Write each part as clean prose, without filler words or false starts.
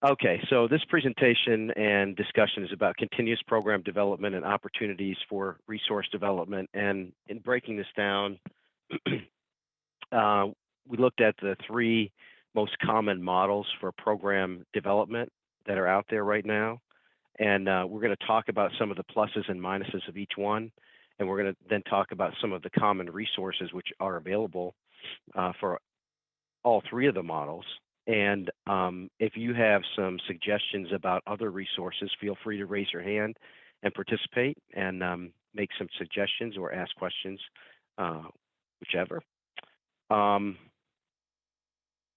Okay, so this presentation and discussion is about continuous program development and opportunities for resource development. And in breaking this down, uh, we looked at the three most common models for program development that are out there right now. And we're going to talk about some of the pluses and minuses of each one. And we're going to then talk about some of the common resources which are available for all three of the models. And if you have some suggestions about other resources, feel free to raise your hand and participate and make some suggestions or ask questions, whichever.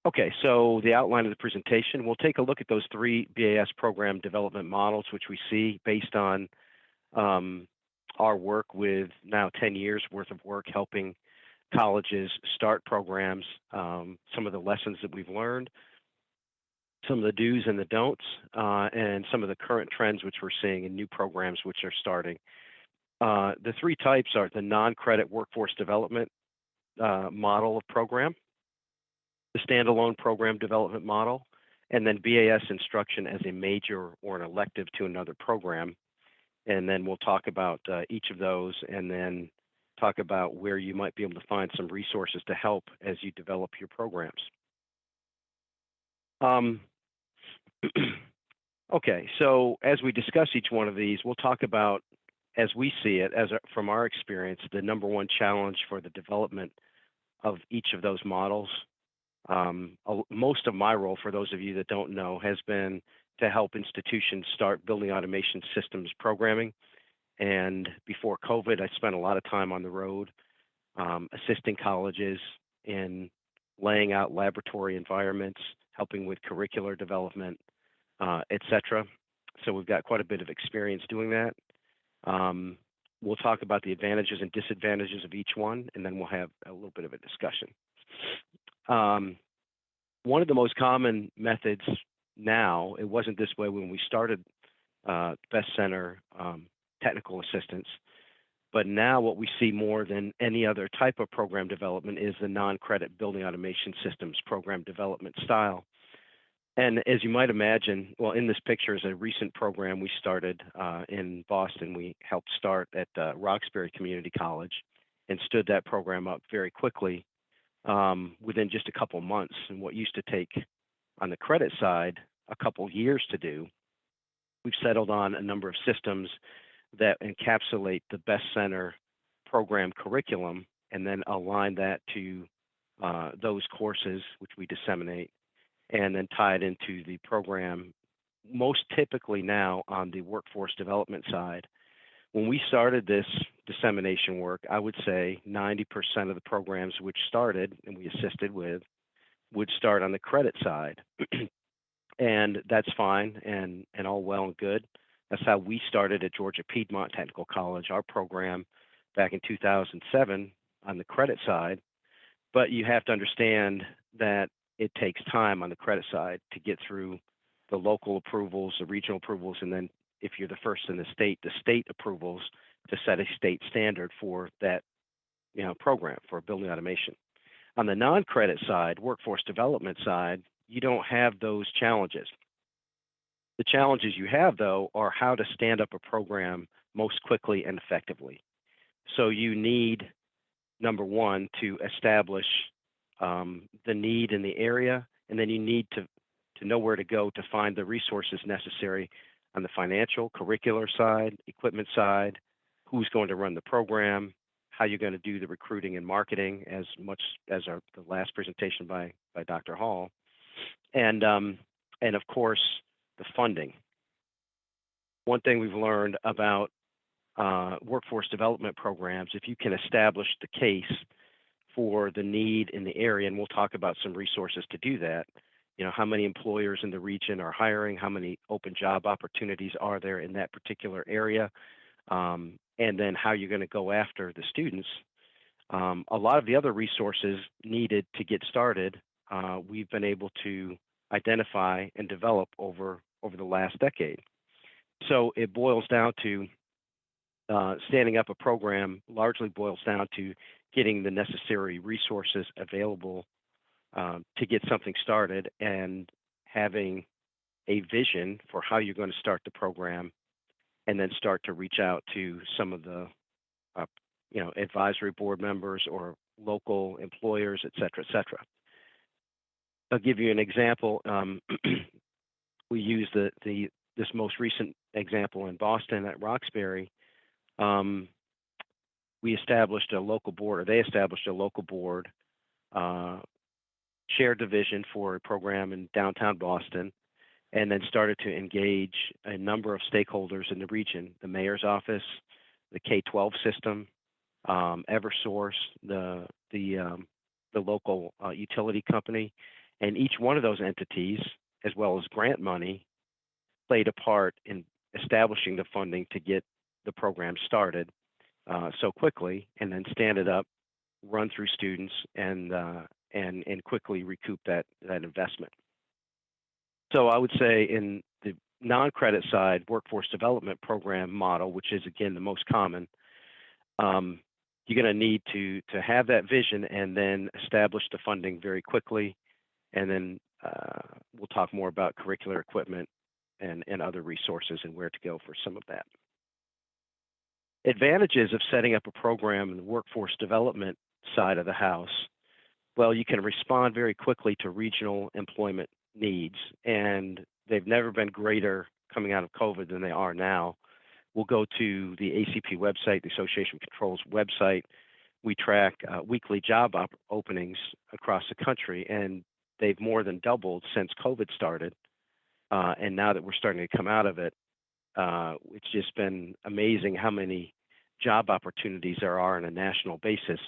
Okay, so the outline of the presentation, we'll take a look at those three BAS program development models, which we see based on our work with now 10 years worth of work helping colleges start programs, some of the lessons that we've learned, some of the do's and the don'ts, and some of the current trends which we're seeing in new programs which are starting. The three types are the non-credit workforce development model of program, the standalone program development model, and then BAS instruction as a major or an elective to another program. And then we'll talk about each of those and then talk about where you might be able to find some resources to help as you develop your programs. Okay, so as we discuss each one of these, we'll talk about, as we see it, from our experience, the number one challenge for the development of each of those models. Most of my role, for those of you that don't know, has been to help institutions start building automation systems programming. And before COVID, I spent a lot of time on the road assisting colleges in laying out laboratory environments, helping with curricular development, et cetera. So we've got quite a bit of experience doing that. We'll talk about the advantages and disadvantages of each one, and then we'll have a little bit of a discussion. One of the most common methods now, it wasn't this way when we started Best Center technical assistance, but now what we see more than any other type of program development is the non-credit building automation systems program development style. And as you might imagine, well, in this picture is a recent program we started in Boston. We helped start at Roxbury Community College and stood that program up very quickly within just a couple months. And what used to take on the credit side a couple years to do, we've settled on a number of systems that encapsulate the Best Center program curriculum and then align that to those courses which we disseminate and then tie it into the program, most typically now on the workforce development side. When we started this dissemination work, I would say 90% of the programs which started and we assisted with would start on the credit side. And that's fine and all well and good. That's how we started at Georgia Piedmont Technical College, our program back in 2007 on the credit side. But you have to understand that it takes time on the credit side to get through the local approvals, the regional approvals, and then if you're the first in the state approvals to set a state standard for that program for building automation. On the non-credit side, workforce development side, you don't have those challenges. The challenges you have, though, are how to stand up a program most quickly and effectively. So you need, number one, to establish the need in the area, and then you need to know where to go to find the resources necessary on the financial, curricular side, equipment side, who's going to run the program, how you're going to do the recruiting and marketing, as much as the last presentation by Dr. Hall, and of course the funding. One thing we've learned about workforce development programs, if you can establish the case for the need in the area, and we'll talk about some resources to do that. How many employers in the region are hiring, how many open job opportunities are there in that particular area, and then how you're going to go after the students. A lot of the other resources needed to get started, we've been able to identify and develop over the last decade. So it boils down to standing up a program, largely boils down to getting the necessary resources available to get something started and having a vision for how you're going to start the program, and then start to reach out to some of the uh, advisory board members or local employers, et cetera, et cetera. I'll give you an example. We use this most recent example in Boston at Roxbury. We established a local board, or they established a local board, shared division for a program in downtown Boston, and then started to engage a number of stakeholders in the region: the mayor's office, the K-12 system, Eversource, the local utility company, and each one of those entities, as well as grant money, played a part in establishing the funding to get the program started so quickly, and then stand it up, run through students, and quickly recoup that investment. So I would say in the non-credit side, workforce development program model, which is again the most common, you're going to need to have that vision and then establish the funding very quickly, and then we'll talk more about curricular equipment and other resources and where to go for some of that. Advantages of setting up a program in the workforce development side of the house: well, you can respond very quickly to regional employment needs, and they've never been greater coming out of COVID than they are now. We'll go to the ACP website, the Association of Controls website. We track weekly job openings across the country, and they've more than doubled since COVID started. And now that we're starting to come out of it, it's just been amazing how many job opportunities there are on a national basis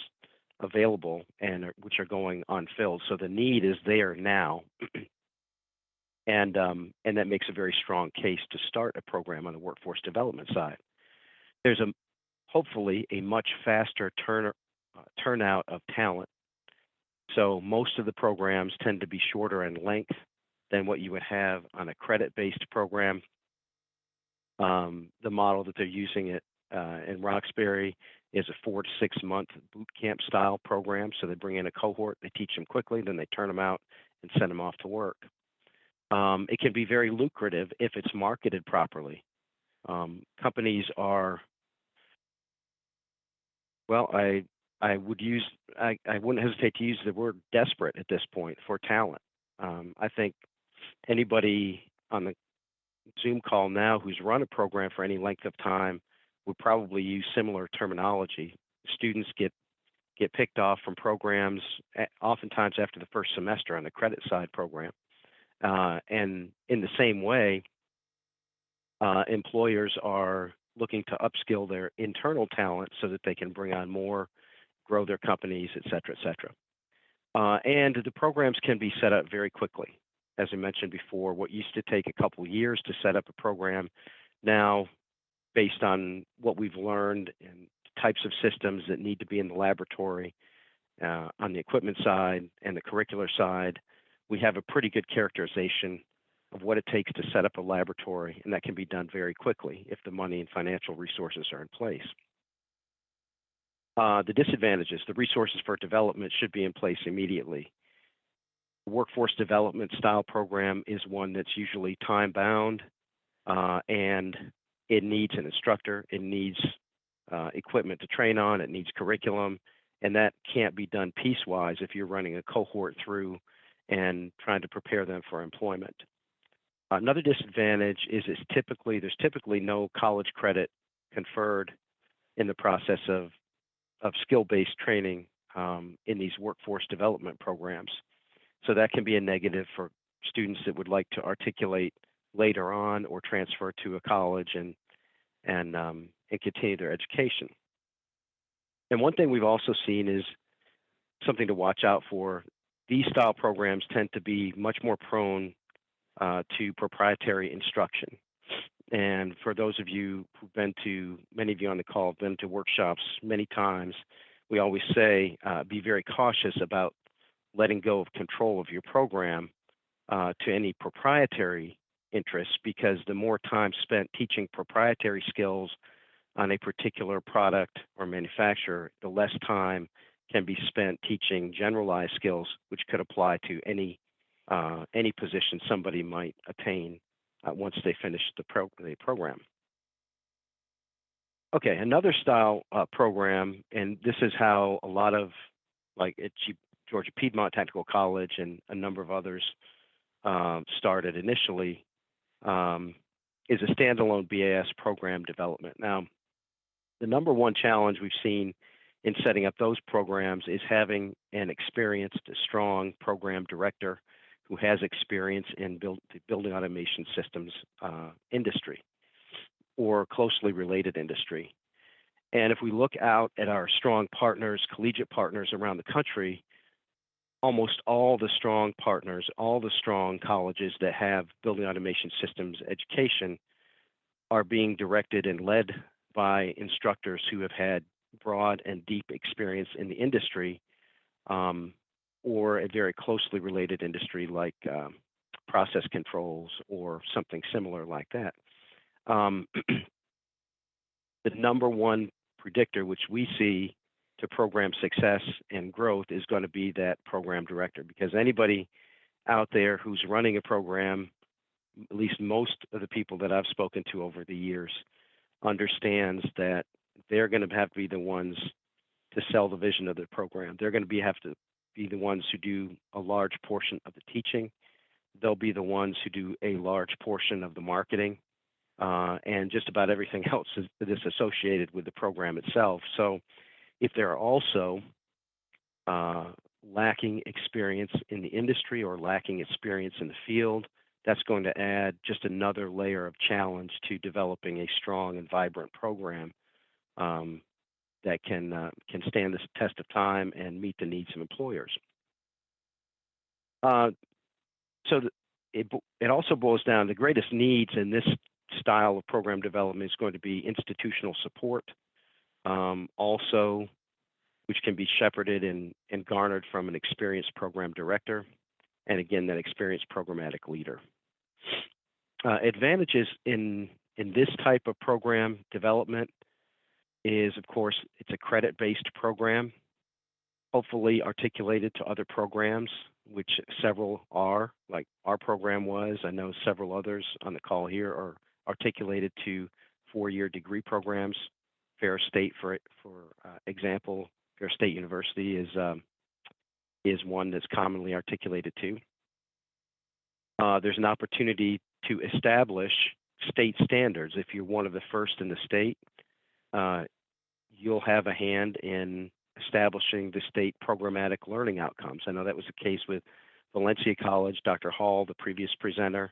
available, and which are going unfilled. So the need is there now, and that makes a very strong case to start a program on the workforce development side. There's hopefully a much faster turnout of talent. So most of the programs tend to be shorter in length than what you would have on a credit-based program. The model that they're using in Roxbury is a 4 to 6 month boot camp style program. So they bring in a cohort, they teach them quickly, then they turn them out and send them off to work. It can be very lucrative if it's marketed properly. Companies are, well, I wouldn't hesitate to use the word desperate at this point for talent. I think anybody on the Zoom call now who's run a program for any length of time would probably use similar terminology. Students get picked off from programs oftentimes after the first semester on the credit side program. And in the same way, employers are looking to upskill their internal talent so that they can bring on more, grow their companies, et cetera, et cetera. And the programs can be set up very quickly. As I mentioned before, what used to take a couple of years to set up a program, now, based on what we've learned and types of systems that need to be in the laboratory, on the equipment side and the curricular side, we have a pretty good characterization of what it takes to set up a laboratory, and that can be done very quickly if the money and financial resources are in place. The disadvantages: the resources for development should be in place immediately. Workforce development style program is one that's usually time bound, and it needs an instructor, it needs equipment to train on, it needs curriculum, and that can't be done piecewise if you're running a cohort through and trying to prepare them for employment. Another disadvantage is there's typically no college credit conferred in the process of skill-based training in these workforce development programs. So that can be a negative for students that would like to articulate later on or transfer to a college and continue their education. And one thing we've also seen is something to watch out for. These style programs tend to be much more prone to proprietary instruction. And for those of you who've been to, many of you on the call have been to workshops many times, we always say be very cautious about letting go of control of your program to any proprietary interests, because the more time spent teaching proprietary skills on a particular product or manufacturer, the less time can be spent teaching generalized skills, which could apply to any any position somebody might attain once they finish the program. Okay, another style program, and this is how a lot of, like at Georgia Piedmont Technical College and a number of others started initially, is a standalone BAS program development. Now, the number one challenge we've seen in setting up those programs is having an experienced, strong program director who has experience in the building automation systems industry or closely related industry. And if we look out at our strong partners, collegiate partners around the country, almost all the strong partners, all the strong colleges that have building automation systems education are being directed and led by instructors who have had broad and deep experience in the industry, or a very closely related industry like process controls or something similar like that. The number one predictor, which we see to program success and growth, is going to be that program director, because anybody out there who's running a program, at least most of the people that I've spoken to over the years, understands that they're going to have to be the ones to sell the vision of the program. They're going to have to be the ones who do a large portion of the teaching. They'll be the ones who do a large portion of the marketing, and just about everything else that is associated with the program itself. So if they're also lacking experience in the industry or lacking experience in the field, that's going to add just another layer of challenge to developing a strong and vibrant program that can stand the test of time and meet the needs of employers. It also boils down, the greatest needs in this style of program development is going to be institutional support, also, which can be shepherded and garnered from an experienced program director, and again, that experienced programmatic leader. Advantages in this type of program development is, of course, it's a credit-based program, hopefully articulated to other programs, which several are, like our program was. I know several others on the call here are articulated to four-year degree programs. Ferris State, for example, Ferris State University is one that's commonly articulated to. There's an opportunity to establish state standards. If you're one of the first in the state, you'll have a hand in establishing the state programmatic learning outcomes. I know that was the case with Valencia College, Dr. Hall, the previous presenter.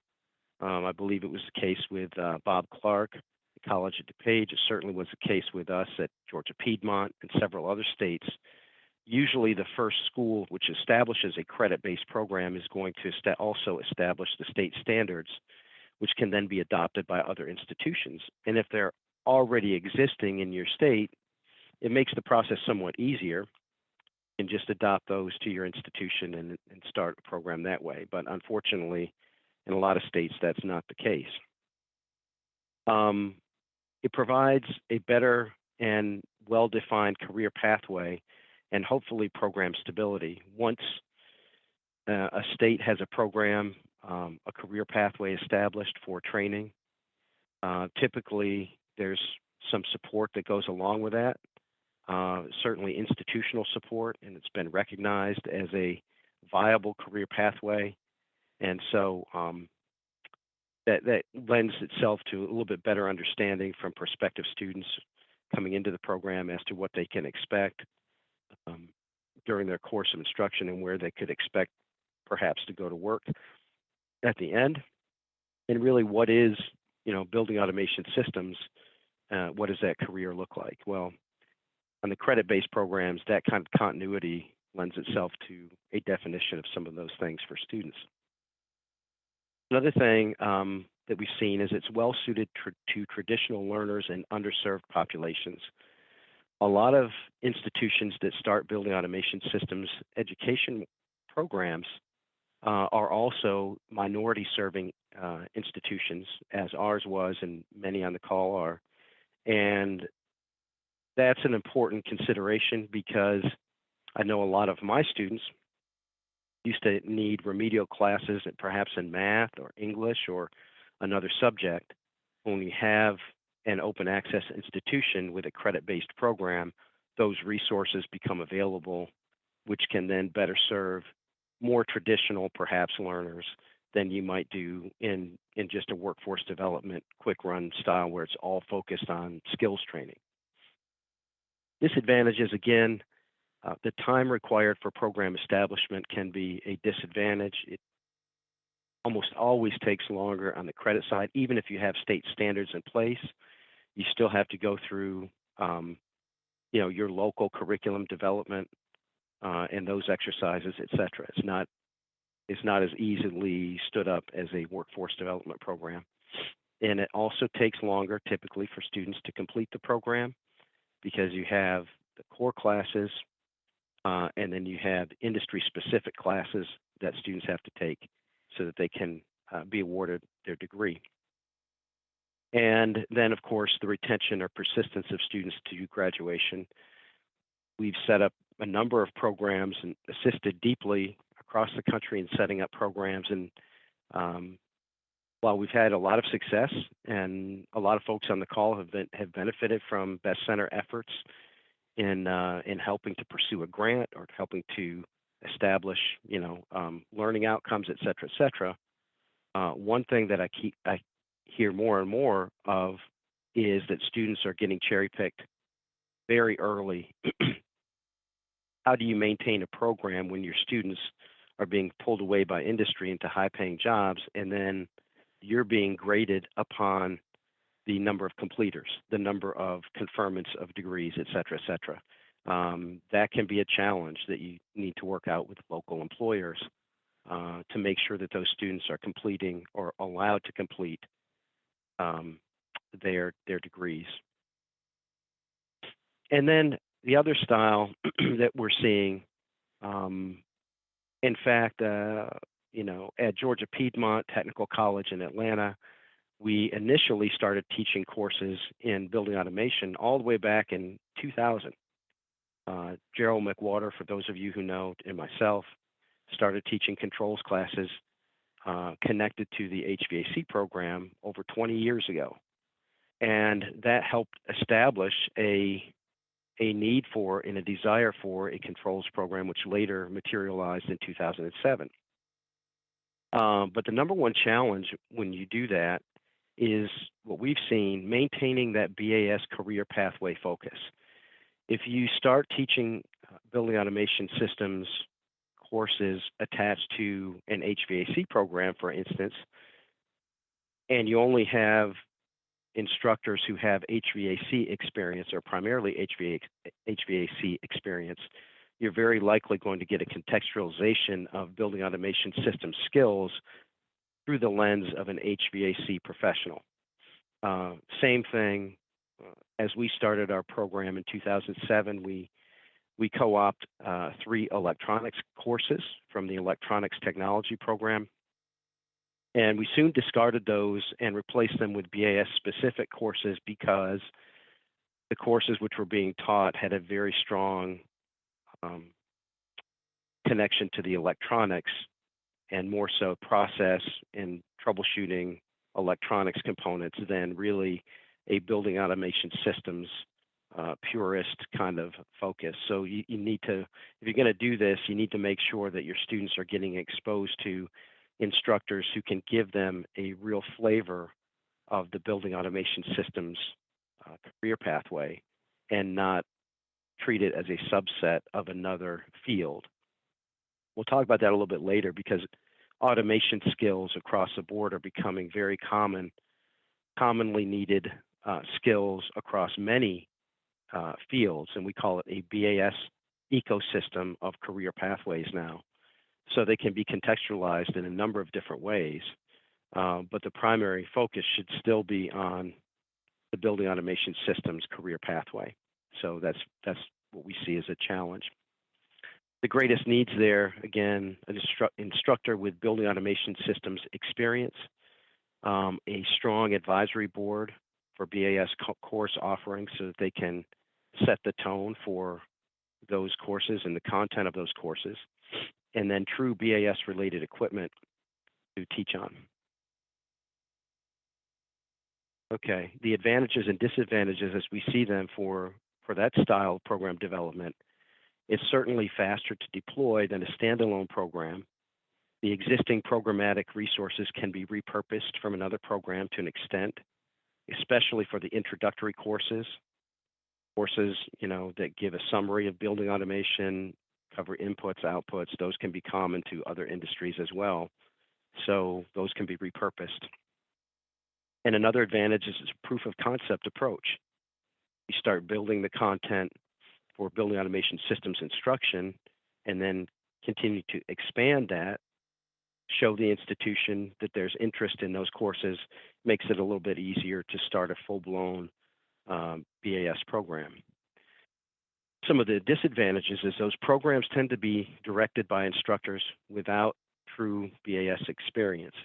I believe it was the case with Bob Clark, the College at DuPage. It certainly was the case with us at Georgia Piedmont and several other states. Usually the first school which establishes a credit-based program is going to also establish the state standards, which can then be adopted by other institutions. And if they're already existing in your state, it makes the process somewhat easier. You can just adopt those to your institution and start a program that way. But unfortunately, in a lot of states, that's not the case. It provides a better and well-defined career pathway and hopefully program stability. Once a state has a program, a career pathway established for training, typically there's some support that goes along with that, certainly institutional support, and it's been recognized as a viable career pathway. And so that lends itself to a little bit better understanding from prospective students coming into the program as to what they can expect during their course of instruction and where they could expect perhaps to go to work at the end. And really, what is, building automation systems, what does that career look like? Well, on the credit-based programs, that kind of continuity lends itself to a definition of some of those things for students. Another thing that we've seen is it's well suited to traditional learners and underserved populations. A lot of institutions that start building automation systems education programs are also minority serving institutions, as ours was and many on the call are. And that's an important consideration because I know a lot of my students used to need remedial classes, perhaps in math or English or another subject. When we have an open access institution with a credit-based program, those resources become available, which can then better serve more traditional, perhaps, learners than you might do in just a workforce development quick run style where it's all focused on skills training. Disadvantages, again, the time required for program establishment can be a disadvantage. It almost always takes longer on the credit side. Even if you have state standards in place, you still have to go through your local curriculum development and those exercises, et cetera. It's not as easily stood up as a workforce development program. And it also takes longer typically for students to complete the program because you have the core classes and then you have industry-specific classes that students have to take so that they can be awarded their degree. And then, of course, the retention or persistence of students to graduation. We've set up a number of programs and assisted deeply across the country in setting up programs. And while we've had a lot of success and a lot of folks on the call have benefited from Best Center efforts in helping to pursue a grant or helping to establish, learning outcomes, et cetera, one thing that I hear more and more of is that students are getting cherry-picked very early. How do you maintain a program when your students are being pulled away by industry into high-paying jobs, and then you're being graded upon the number of completers, the number of conferments of degrees, et cetera. That can be a challenge that you need to work out with local employers to make sure that those students are completing or allowed to complete their degrees. And then the other style that we're seeing, in fact, at Georgia Piedmont Technical College in Atlanta, we initially started teaching courses in building automation all the way back in 2000. Gerald McWater, for those of you who know, and myself, started teaching controls classes connected to the HVAC program over 20 years ago. And that helped establish a need for and a desire for a controls program, which later materialized in 2007. But the number one challenge when you do that is what we've seen, maintaining that BAS career pathway focus. If you start teaching building automation systems courses attached to an HVAC program, for instance, and you only have instructors who have HVAC experience or primarily HVAC experience, you're very likely going to get a contextualization of building automation system skills through the lens of an HVAC professional. Same thing, as we started our program in 2007, we co-opt 3 electronics courses from the electronics technology program. And we soon discarded those and replaced them with BAS-specific courses because the courses which were being taught had a very strong connection to the electronics and more so process and troubleshooting electronics components than really a building automation systems purist kind of focus. So you need to, if you're going to do this, you need to make sure that your students are getting exposed to instructors who can give them a real flavor of the building automation systems career pathway and not treat it as a subset of another field. We'll talk about that a little bit later because automation skills across the board are becoming very commonly needed skills across many fields, and we call it a BAS ecosystem of career pathways now. So they can be contextualized in a number of different ways, but the primary focus should still be on the building automation systems career pathway. So that's what we see as a challenge. The greatest needs there, again, an instructor with building automation systems experience, a strong advisory board for BAS course offerings so that they can set the tone for those courses and the content of those courses. and then true BAS related equipment to teach on. Okay, the advantages and disadvantages as we see them for that style of program development, it's certainly faster to deploy than a standalone program. The existing programmatic resources can be repurposed from another program to an extent, especially for the introductory courses, that give a summary of building automation, cover inputs, outputs. Those can be common to other industries as well. So those can be repurposed. And another advantage is a proof of concept approach. You start building the content for building automation systems instruction, and then continue to expand that, show the institution that there's interest in those courses, makes it a little bit easier to start a full-blown BAS program. Some of the disadvantages is those programs tend to be directed by instructors without true BAS experience.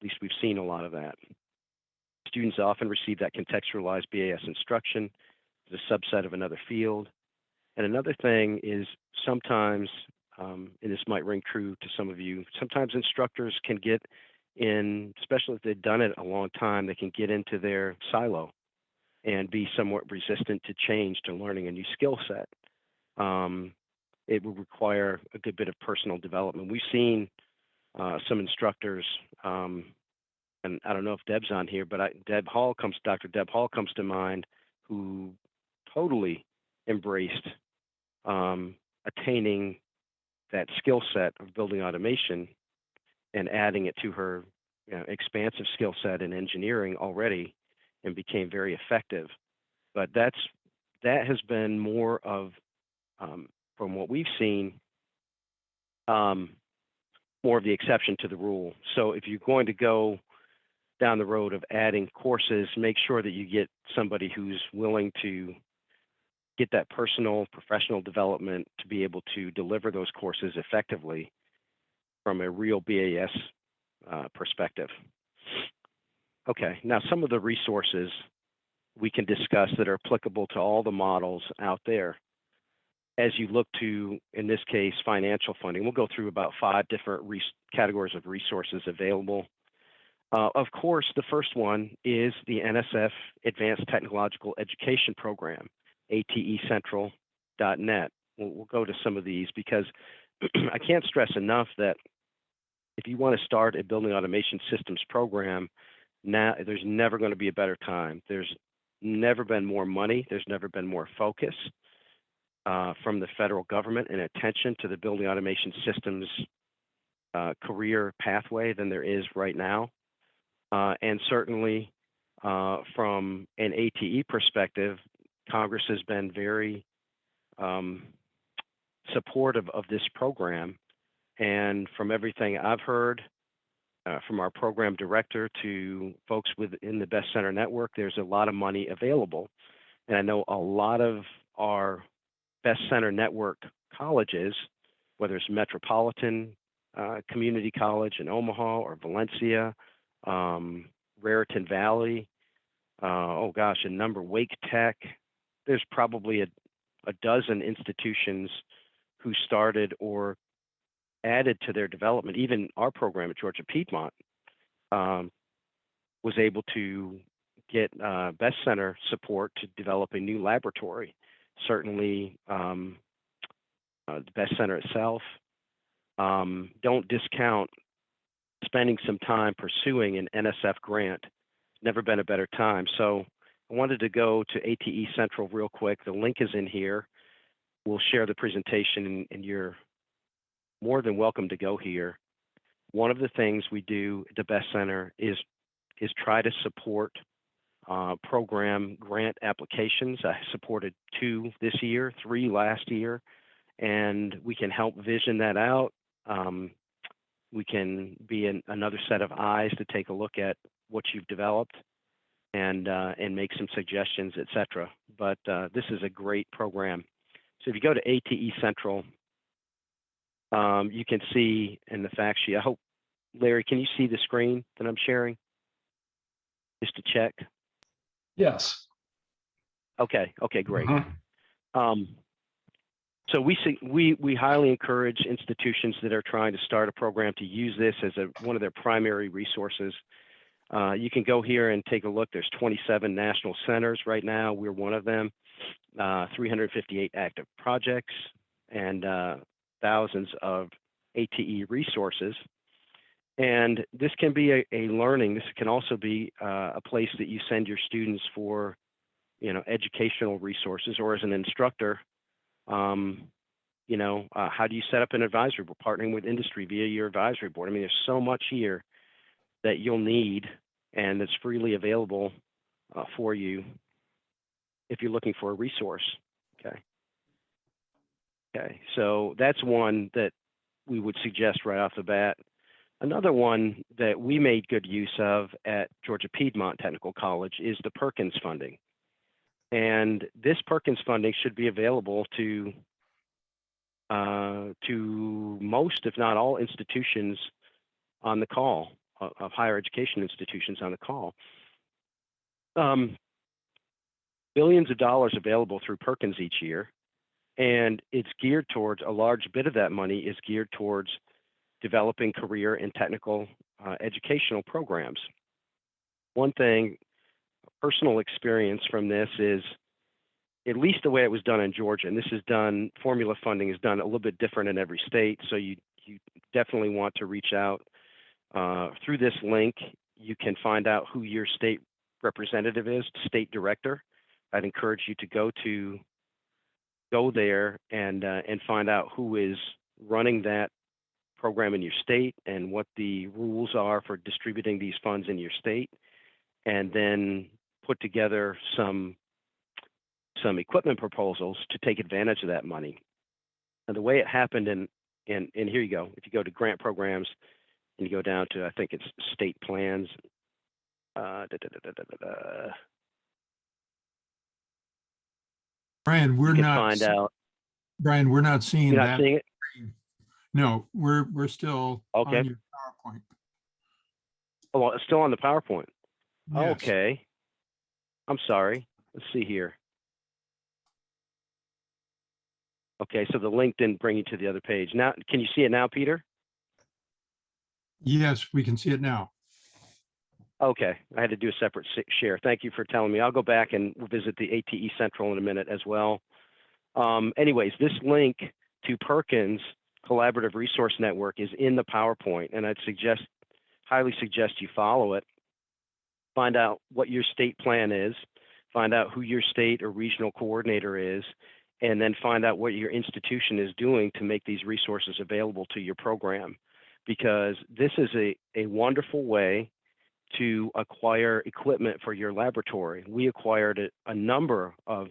At least we've seen a lot of that. Students often receive that contextualized BAS instruction as a subset of another field. And another thing is sometimes, and this might ring true to some of you, sometimes instructors can get in, especially if they've done it a long time, they can get into their silo and be somewhat resistant to change, to learning a new skill set. It will require a good bit of personal development. We've seen some instructors, and I don't know if Deb's on here, but Dr. Deb Hall comes to mind, who totally embraced attaining that skill set of building automation and adding it to her expansive skill set in engineering already, and became very effective. But that has been more of, from what we've seen, more of the exception to the rule. So if you're going to go down the road of adding courses, make sure that you get somebody who's willing to get that personal, professional development to be able to deliver those courses effectively from a real BAS perspective. Okay, now some of the resources we can discuss that are applicable to all the models out there. As you look to, in this case, financial funding, we'll go through about 5 different categories of resources available. Of course, the first one is the NSF Advanced Technological Education Program, atecentral.net. We'll go to some of these because I can't stress enough that if you want to start a building automation systems program, now there's never going to be a better time. There's never been more money. There's never been more focus from the federal government and attention to the building automation systems career pathway than there is right now. And certainly from an ATE perspective, Congress has been very supportive of this program. And from everything I've heard, from our program director to folks within the Best Center Network, there's a lot of money available. And I know a lot of our Best Center Network colleges, whether it's Metropolitan Community College in Omaha or Valencia, Raritan Valley, a number, Wake Tech, there's probably a dozen institutions who started or added to their development. Even our program at Georgia Piedmont was able to get Best Center support to develop a new laboratory. Certainly, the Best Center itself. Don't discount spending some time pursuing an NSF grant. Never been a better time. So I wanted to go to ATE Central real quick. The link is in here. We'll share the presentation, and you're more than welcome to go here. One of the things we do at the Best Center is try to support program grant applications. I supported 2 this year, 3 last year, and we can help vision that out. We can be another set of eyes to take a look at what you've developed and make some suggestions, et cetera. But this is a great program. So if you go to ATE Central, you can see in the fact sheet, I hope, Larry, can you see the screen that I'm sharing? Just to check. Yes. Okay, great. So we highly encourage institutions that are trying to start a program to use this as one of their primary resources. You can go here and take a look. There's 27 national centers right now. We're one of them. 358 active projects and thousands of ATE resources. And this can be a learning. This can also be a place that you send your students for, educational resources, or as an instructor, how do you set up an advisory board, partnering with industry via your advisory board? I mean, there's so much here that you'll need, and that's freely available for you if you're looking for a resource. Okay, so that's one that we would suggest right off the bat. Another one that we made good use of at Georgia Piedmont Technical College is the Perkins funding. And this Perkins funding should be available to most, if not all, institutions on the call, of higher education institutions on the call. Billions of dollars available through Perkins each year, and it's geared towards, a large bit of that money is geared towards developing career and technical educational programs. One thing, personal experience from this is, at least the way it was done in Georgia, and this is done, formula funding is done a little bit different in every state, so you definitely want to reach out. Through this link, you can find out who your state representative is, state director. I'd encourage you to go there and find out who is running that program in your state and what the rules are for distributing these funds in your state, and then put together some equipment proposals to take advantage of that money. And the way it happened, and here you go, if you go to grant programs and you go down to, I think it's state plans, Brian, we're not seeing You're not that. seeing it? No, we're still Okay. on your PowerPoint. Oh, well, it's still on the PowerPoint. Yes. Okay. I'm sorry. Let's see here. Okay, so the link didn't bring you to the other page. Now, can you see it now, Peter? Yes, we can see it now. Okay, I had to do a separate share. Thank you for telling me. I'll go back and visit the ATE Central in a minute as well. Anyways, this link to Perkins Collaborative Resource Network is in the PowerPoint, and I'd highly suggest you follow it. Find out what your state plan is, find out who your state or regional coordinator is, and then find out what your institution is doing to make these resources available to your program. Because this is a wonderful way to acquire equipment for your laboratory. We acquired a number of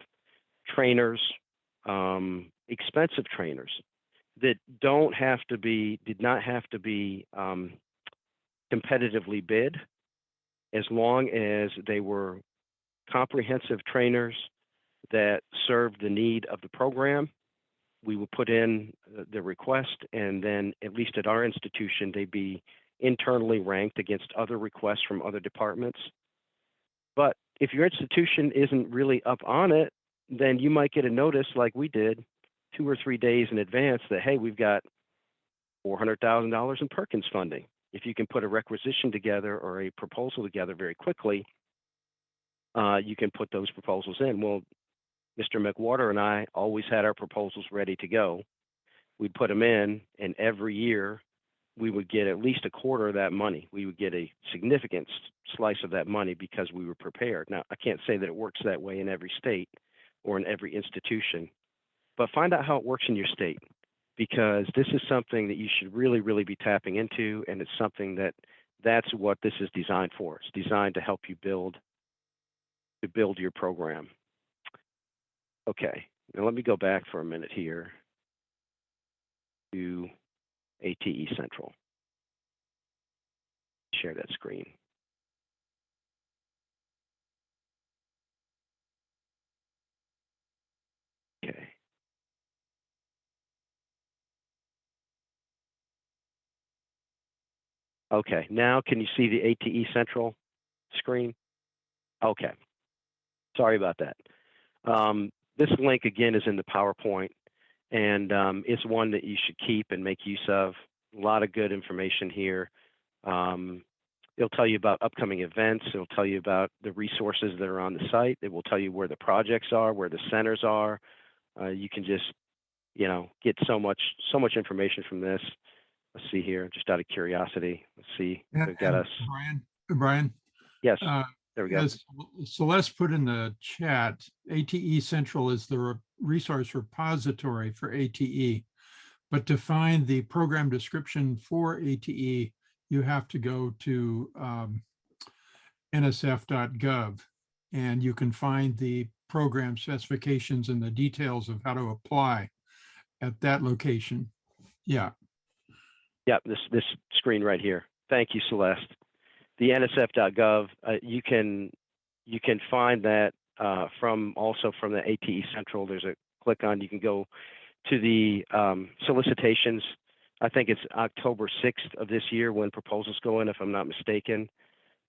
trainers, expensive trainers, that did not have to be competitively bid, as long as they were comprehensive trainers that served the need of the program. We would put in the request, and then, at least at our institution, they'd be internally ranked against other requests from other departments. But if your institution isn't really up on it, then you might get a notice like we did 2 or 3 days in advance that, hey, we've got $400,000 in Perkins funding. If you can put a requisition together or a proposal together very quickly, you can put those proposals in. Well, Mr. McWater and I always had our proposals ready to go. We'd put them in, and every year we would get at least a quarter of that money. We would get a significant slice of that money because we were prepared. Now, I can't say that it works that way in every state or in every institution, but find out how it works in your state, because this is something that you should really, really be tapping into, and it's something that's what this is designed for. It's designed to help you build your program. Okay, now let me go back for a minute here to ATE Central. Share that screen. Okay. Okay, now can you see the ATE Central screen? Okay, sorry about that. This link again is in the PowerPoint, and it's one that you should keep and make use of. A lot of good information here. It'll tell you about upcoming events. It'll tell you about the resources that are on the site. It will tell you where the projects are, where the centers are. You can just, get so much information from this. Let's see here, just out of curiosity. Let's see. They've got us. Brian. Yes. There we go. As Celeste put in the chat, ATE Central is the resource repository for ATE. But to find the program description for ATE, you have to go to nsf.gov, and you can find the program specifications and the details of how to apply at that location. Yeah. Yeah, this screen right here. Thank you, Celeste. The nsf.gov, you can find that from the ATE Central. There's a click on. You can go to the solicitations. I think it's October 6th of this year when proposals go in, if I'm not mistaken.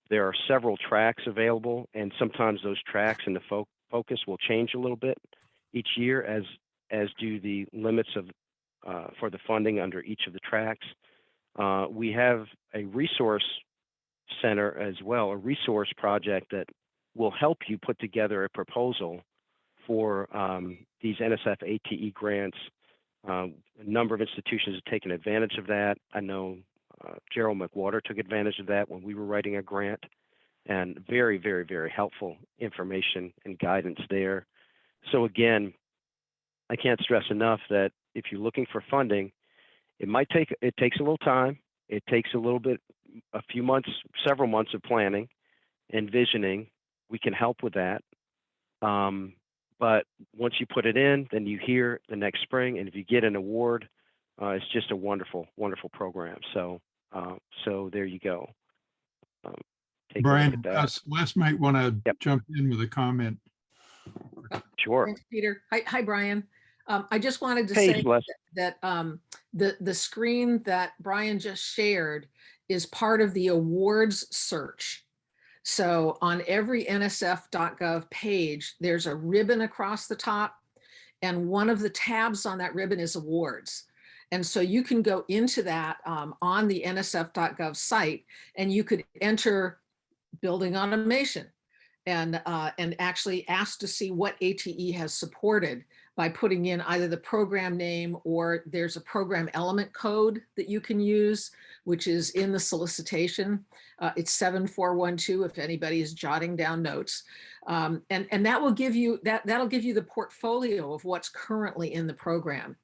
There are several tracks available, and sometimes those tracks and the focus will change a little bit each year, as do the limits of for the funding under each of the tracks. We have a resource center as well, a resource project that will help you put together a proposal for these NSF ATE grants. A number of institutions have taken advantage of that. I know Gerald McWater took advantage of that when we were writing a grant, and very, very, very helpful information and guidance there. So again, I can't stress enough that if you're looking for funding, it takes a little time. It takes a few months, several months of planning and visioning. We can help with that. But once you put it in, then you hear the next spring, and if you get an award, it's just a wonderful, wonderful program. So there you go. Take Brian, a look at that. Celeste might want to jump in with a comment. Sure. Thanks, Peter. Hi, Brian. I just wanted to Hey, say Celeste. that the screen that Brian just shared is part of the awards search. So on every nsf.gov page, there's a ribbon across the top, and one of the tabs on that ribbon is awards. And so you can go into that on the nsf.gov site, and you could enter building automation and actually ask to see what ATE has supported by putting in either the program name, or there's a program element code that you can use, which is in the solicitation. It's 7412 if anybody is jotting down notes. And that will give you, that'll give you the portfolio of what's currently in the program.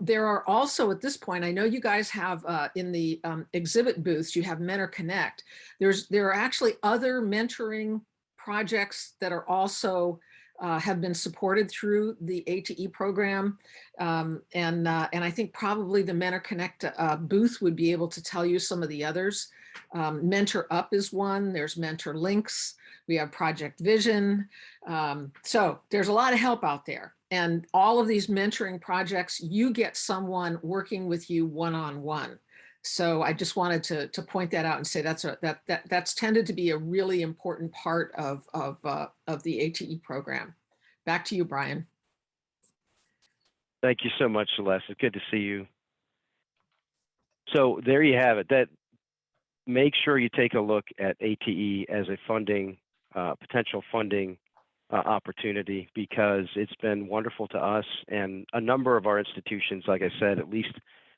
There are also, at this point, I know you guys have in the exhibit booths, you have Mentor Connect. There are actually other mentoring projects that are also have been supported through the ATE program. And I think probably the Mentor Connect booth would be able to tell you some of the others. Mentor Up is one, there's Mentor Links, we have Project Vision. So there's a lot of help out there. And all of these mentoring projects, you get someone working with you one-on-one. So I just wanted to point that out and say that's tended to be a really important part of the ATE program. Back to you, Brian. Thank you so much, Celeste. It's good to see you. So there you have it. Make sure you take a look at ATE as a potential funding opportunity, because it's been wonderful to us and a number of our institutions. Like I said,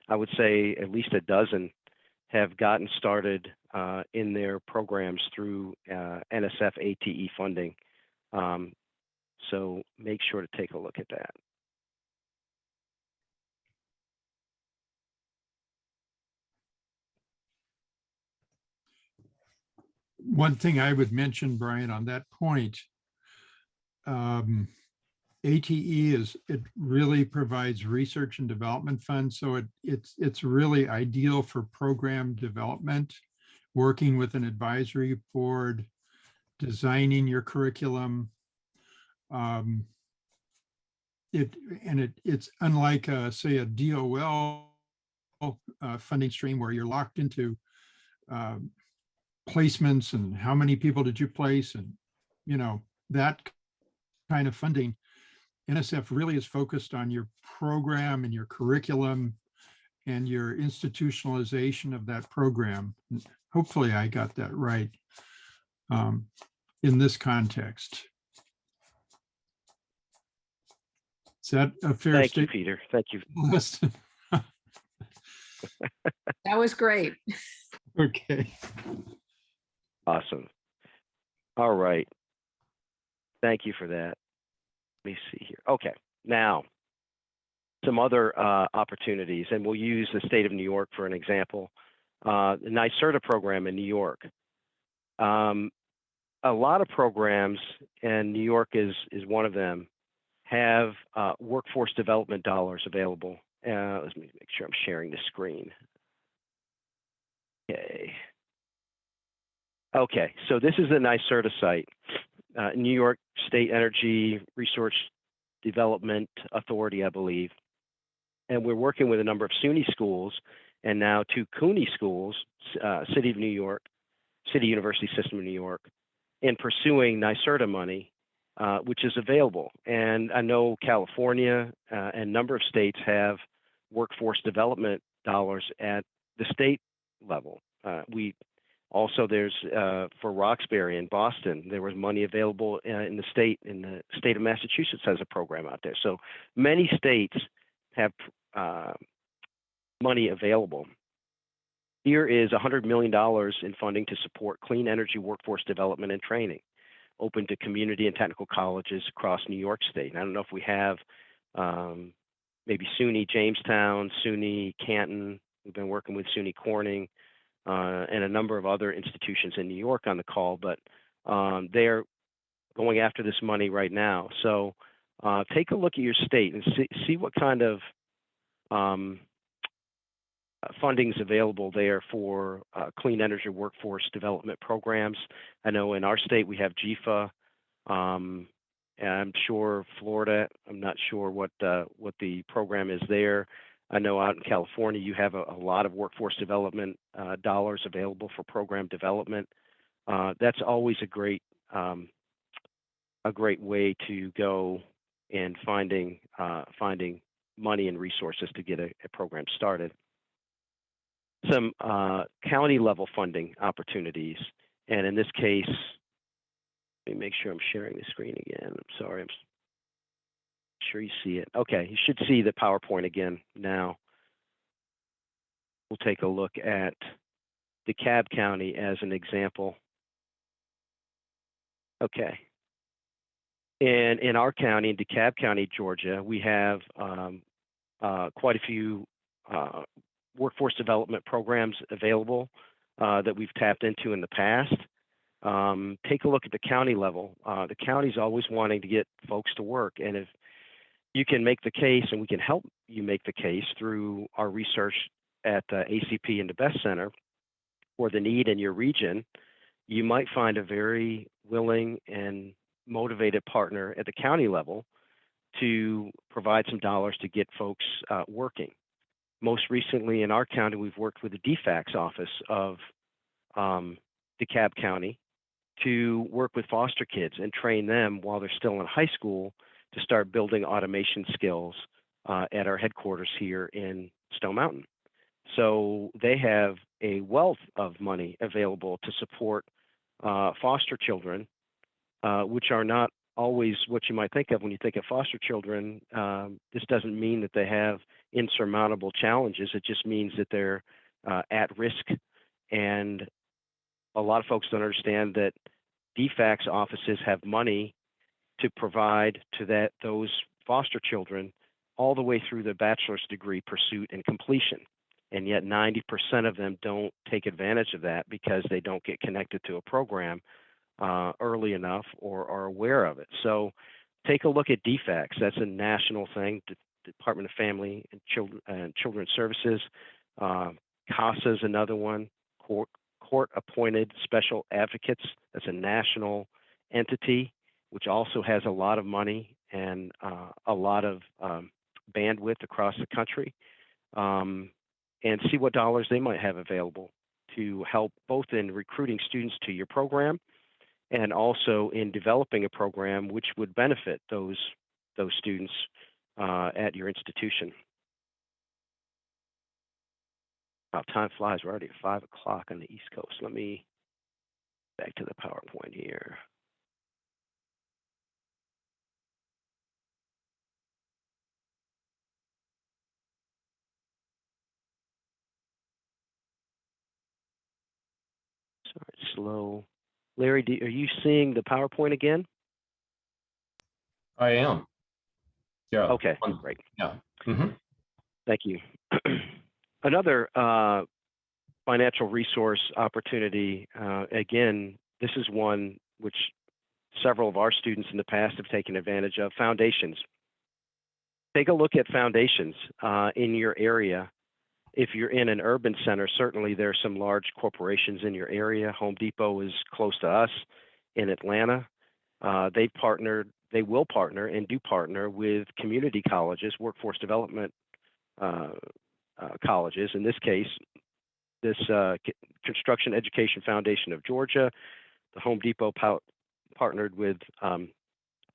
I would say at least a dozen have gotten started in their programs through NSF ATE funding. So make sure to take a look at that. One thing I would mention, Brian, on that point, ATE it really provides research and development funds. So it's really ideal for program development, working with an advisory board, designing your curriculum. It's unlike say a DOL funding stream where you're locked into placements and how many people did you place, and that kind of funding. NSF really is focused on your program and your curriculum and your institutionalization of that program. Hopefully I got that right in this context. Is that a fair Thank you, statement? Peter. Thank you. That was great. Okay. Awesome. All right. Thank you for that. Let me see here. Okay. Now, some other opportunities, and we'll use the state of New York for an example. The NYSERDA program in New York. A lot of programs, and New York is one of them, have workforce development dollars available. Let me make sure I'm sharing the screen. Okay. Okay, so this is the NYSERDA site, New York State Energy Resource Development Authority, I believe. And we're working with a number of SUNY schools and now 2 CUNY schools, City of New York, City University System of New York, in pursuing NYSERDA money, which is available. And I know California and a number of states have workforce development dollars at the state level. There's for Roxbury in Boston, there was money available in the state of Massachusetts has a program out there. So many states have money available. Here is $100 million in funding to support clean energy workforce development and training, open to community and technical colleges across New York State. And I don't know if we have maybe SUNY Jamestown, SUNY Canton. We've been working with SUNY Corning and a number of other institutions in New York on the call, but they're going after this money right now. So take a look at your state and see what kind of funding is available there for clean energy workforce development programs. I know in our state we have GFA. And I'm sure Florida, I'm not sure what the program is there. I know out in California you have a lot of workforce development dollars available for program development. That's always a great way to go in finding money and resources to get a program started. Some county level funding opportunities, and in this case, let me make sure I'm sharing the screen again. I'm sorry, I'm sure you see it. Okay, you should see the PowerPoint again now. We'll take a look at DeKalb County as an example. Okay. And in our county, in DeKalb County, Georgia, we have quite a few workforce development programs available that we've tapped into in the past. Take a look at the county level. The county's always wanting to get folks to work, and if you can make the case, and we can help you make the case through our research at ACP and the Best Center for the need in your region, you might find a very willing and motivated partner at the county level to provide some dollars to get folks working. Most recently in our county, we've worked with the DFACS office of DeKalb County to work with foster kids and train them while they're still in high school to start building automation skills at our headquarters here in Stone Mountain. So they have a wealth of money available to support foster children, which are not always what you might think of when you think of foster children. This doesn't mean that they have insurmountable challenges. It just means that they're at risk. And a lot of folks don't understand that DFACS offices have money to provide to those foster children all the way through the bachelor's degree pursuit and completion. And yet 90% of them don't take advantage of that because they don't get connected to a program early enough or are aware of it. So take a look at DFACS. That's a national thing, Department of Family and Children's Services. CASA is another one, court-appointed special advocates. That's a national entity, which also has a lot of money and a lot of bandwidth across the country. And see what dollars they might have available to help both in recruiting students to your program and also in developing a program which would benefit those those students at your institution. Wow, time flies. We're already at 5 o'clock on the East Coast. Let me back to the PowerPoint here. Sorry, slow. Larry, are you seeing the PowerPoint again? I am. Yeah. Okay, great. Yeah. Mm-hmm. Thank you. Another financial resource opportunity, again, this is one which several of our students in the past have taken advantage of, foundations. Take a look at foundations in your area. If you're in an urban center, certainly there are some large corporations in your area. Home Depot is close to us in Atlanta. They will partner and do partner with community colleges, workforce development colleges. In this case, this Construction Education Foundation of Georgia, the Home Depot partnered with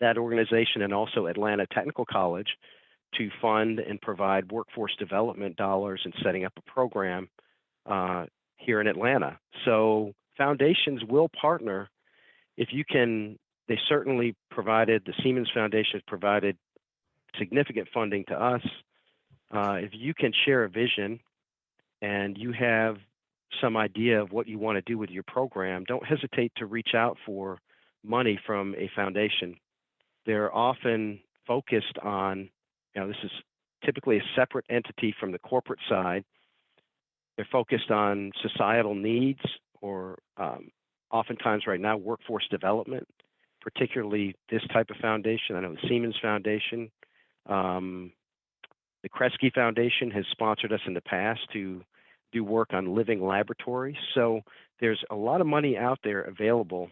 that organization, and also Atlanta Technical College to fund and provide workforce development dollars and setting up a program here in Atlanta. So foundations will partner if you can. They certainly provided, the Siemens Foundation has provided significant funding to us. If you can share a vision and you have some idea of what you want to do with your program, don't hesitate to reach out for money from a foundation. They're often focused on, this is typically a separate entity from the corporate side. They're focused on societal needs, or oftentimes right now, workforce development, particularly this type of foundation. I know the Siemens Foundation, the Kresge Foundation has sponsored us in the past to do work on living laboratories. So there's a lot of money out there available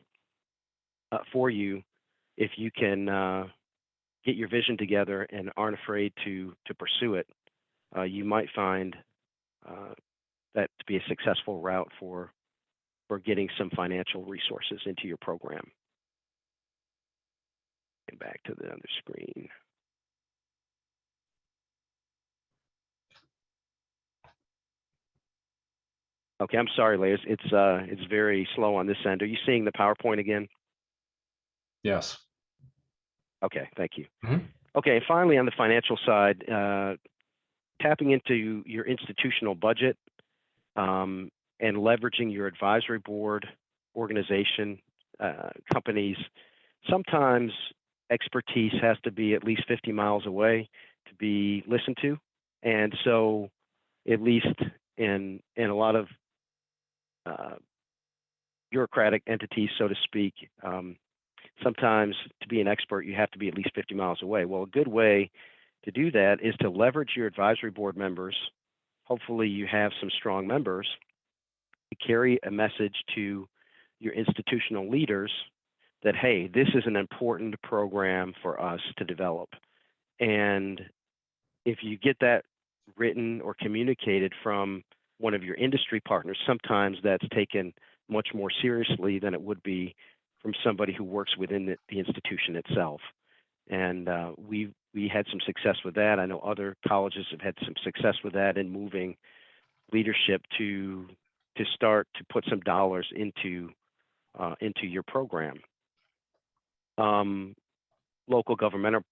for you if you can get your vision together and aren't afraid to pursue it. You might find that to be a successful route for getting some financial resources into your program. Get back to the other screen. Okay, I'm sorry, Larry. It's very slow on this end. Are you seeing the PowerPoint again? Yes. Okay, thank you. Mm-hmm. Okay, finally on the financial side, tapping into your institutional budget and leveraging your advisory board, organization, companies. Sometimes expertise has to be at least 50 miles away to be listened to. And so at least in a lot of bureaucratic entities, so to speak, sometimes to be an expert, you have to be at least 50 miles away. Well, a good way to do that is to leverage your advisory board members. Hopefully you have some strong members to carry a message to your institutional leaders that, hey, this is an important program for us to develop. And if you get that written or communicated from one of your industry partners, sometimes that's taken much more seriously than it would be from somebody who works within the institution itself. And we had some success with that. I know other colleges have had some success with that in moving leadership to start to put some dollars into your program. Local governmental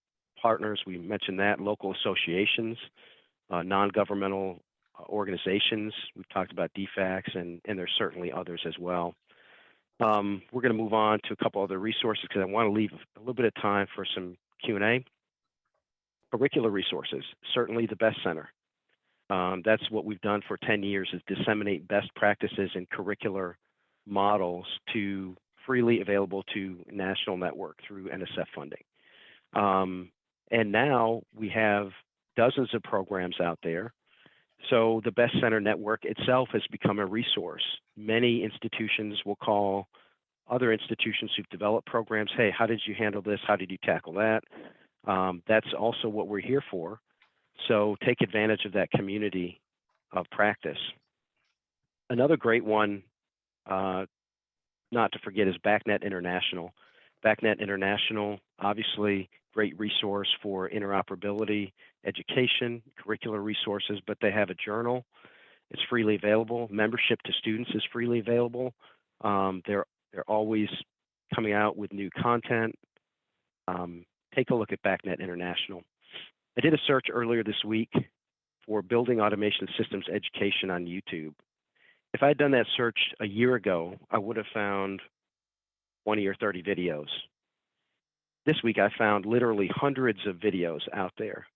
partners, we mentioned that, local associations, non-governmental organizations. We've talked about DFACs, and there's certainly others as well. We're going to move on to a couple other resources because I want to leave a little bit of time for some Q&A. Curricular resources, certainly the Best Center. That's what we've done for 10 years, is disseminate best practices and curricular models to freely available to national network through NSF funding. And now we have dozens of programs out there. So the Best Center network itself has become a resource. Many institutions will call other institutions who've developed programs, hey, how did you handle this? How did you tackle that? That's also what we're here for. So take advantage of that community of practice. Another great one, not to forget, is BACnet International. BACnet International, obviously great resource for interoperability, education, curricular resources, but they have a journal. It's freely available. Membership to students is freely available. They're always coming out with new content. Take a look at BACnet International. I did a search earlier this week for building automation systems education on YouTube. If I had done that search a year ago, I would have found 20 or 30 videos. This week, I found literally hundreds of videos out there,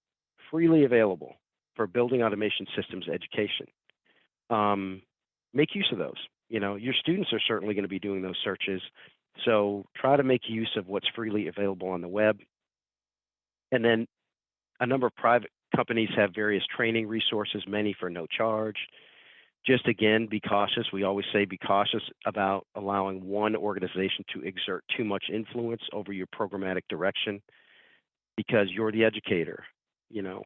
freely available for building automation systems education. Make use of those. You know, your students are certainly going to be doing those searches, so try to make use of what's freely available on the web. And then a number of private companies have various training resources, many for no charge. Just again, be cautious. We always say be cautious about allowing one organization to exert too much influence over your programmatic direction, because you're the educator. You know,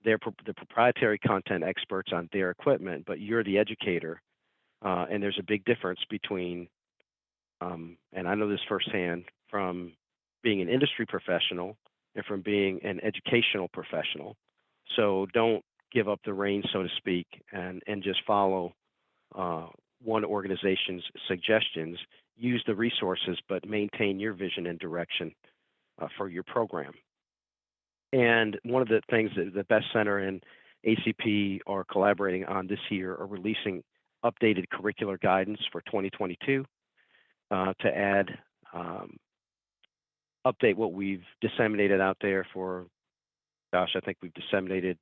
they're the proprietary content experts on their equipment, but you're the educator. And there's a big difference between, and I know this firsthand from being an industry professional and from being an educational professional. So don't give up the reins, so to speak, and just follow one organization's suggestions. Use the resources, but maintain your vision and direction for your program. And one of the things that the Best Center and ACP are collaborating on this year are releasing updated curricular guidance for 2022 to add, update what we've disseminated out there for, gosh, I think we've disseminated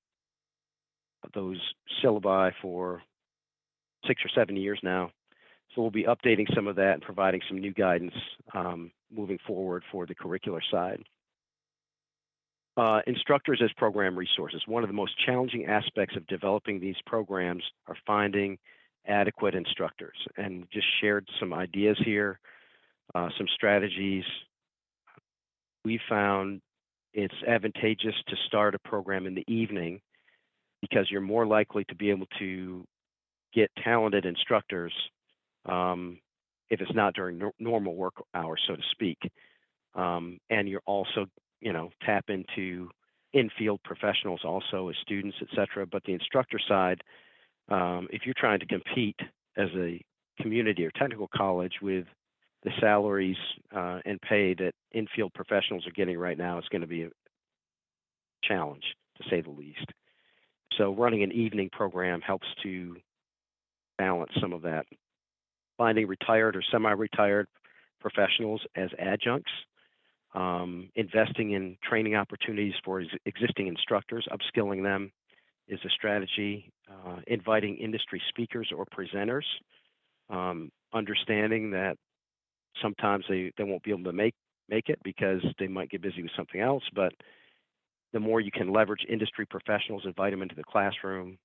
those syllabi for 6 or 7 years now. So we'll be updating some of that and providing some new guidance moving forward for the curricular side. Instructors as program resources. One of the most challenging aspects of developing these programs are finding adequate instructors, and just shared some ideas here, some strategies. We found it's advantageous to start a program in the evening because you're more likely to be able to get talented instructors if it's not during normal work hours, so to speak. And you're also, you know, tap into in-field professionals also as students, et cetera. But the instructor side, if you're trying to compete as a community or technical college with the salaries and pay that in-field professionals are getting right now, it's going to be a challenge, to say the least. So running an evening program helps to balance some of that. Finding retired or semi-retired professionals as adjuncts, investing in training opportunities for existing instructors, upskilling them is a strategy. Inviting industry speakers or presenters, understanding that sometimes they won't be able to make it because they might get busy with something else, but the more you can leverage industry professionals, invite them into the classroom,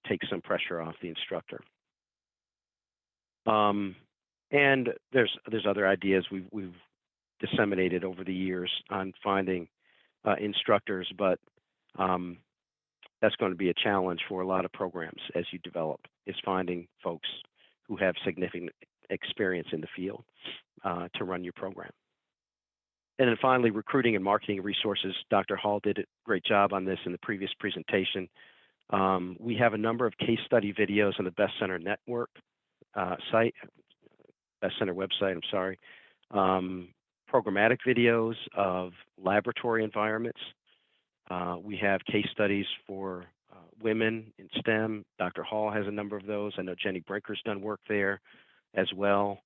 take some pressure off the instructor. And there's other ideas we've disseminated over the years on finding instructors, but that's going to be a challenge for a lot of programs as you develop, is finding folks who have significant experience in the field to run your program. And then finally, recruiting and marketing resources. Dr. Hall did a great job on this in the previous presentation. We have a number of case study videos on the Best Center Network site, Best Center website, I'm sorry. Programmatic videos of laboratory environments. We have case studies for women in STEM. Dr. Hall has a number of those. I know Jenny Brinker's done work there as well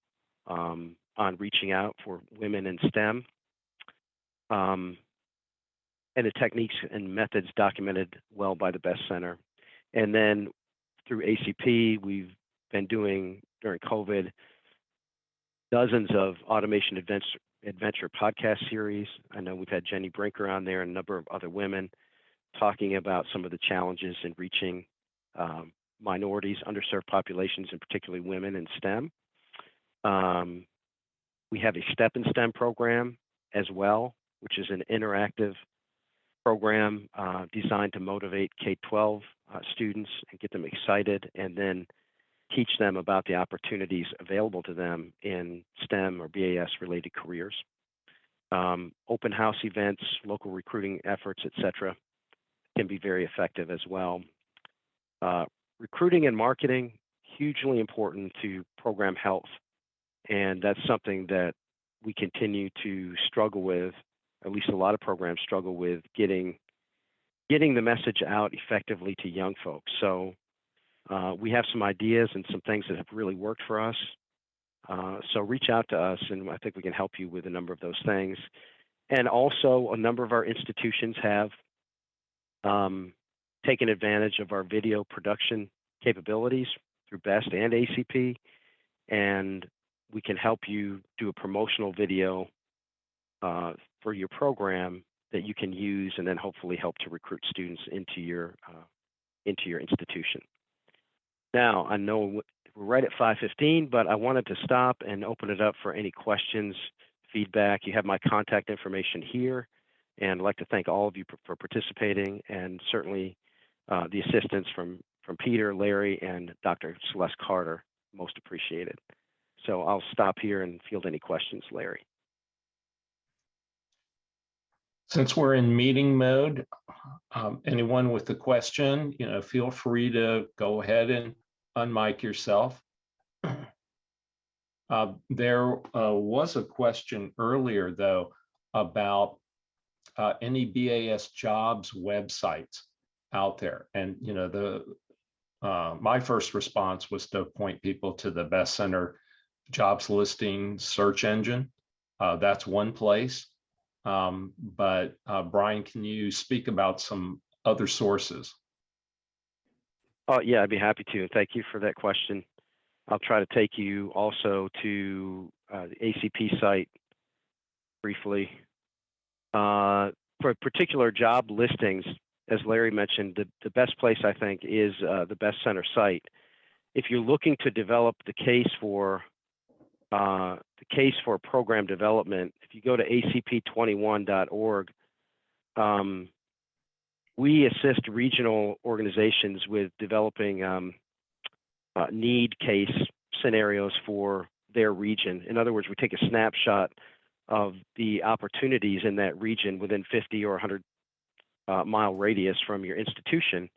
on reaching out for women in STEM. And the techniques and methods documented well by the Best Center. And then through ACP, we've been doing, during COVID, dozens of automation adventure podcast series. I know we've had Jenny Brinker on there and a number of other women talking about some of the challenges in reaching minorities, underserved populations, and particularly women in STEM. We have a Step in STEM program as well, which is an interactive program designed to motivate K-12 students and get them excited, and then teach them about the opportunities available to them in STEM or BAS related careers. Open house events, local recruiting efforts, etc., can be very effective as well. Recruiting and marketing, hugely important to program health. And that's something that we continue to struggle with, at least a lot of programs struggle with getting the message out effectively to young folks. So we have some ideas and some things that have really worked for us. So reach out to us, and I think we can help you with a number of those things. And also, a number of our institutions have taken advantage of our video production capabilities through BEST and ACP, and we can help you do a promotional video for your program that you can use, and then hopefully help to recruit students into your institution. Now, I know we're right at 5:15, but I wanted to stop and open it up for any questions, feedback. You have my contact information here, and I'd like to thank all of you for participating, and certainly the assistance from Peter, Larry, and Dr. Celeste Carter, most appreciated. So I'll stop here and field any questions, Larry. Since we're in meeting mode, anyone with a question, feel free to go ahead and unmic yourself. There was a question earlier, though, about any BAS jobs websites out there. And, my first response was to point people to the BEST Center jobs listing search engine. That's one place. But Brian, can you speak about some other sources? Yeah, I'd be happy to. Thank you for that question. I'll try to take you also to the ACP site briefly. For particular job listings, as Larry mentioned, the best place, I think, is the BEST Center site. If you're looking to develop the case for program development, if you go to acp21.org, we assist regional organizations with developing need case scenarios for their region. In other words, we take a snapshot of the opportunities in that region within 50 or 100 mile radius from your institution.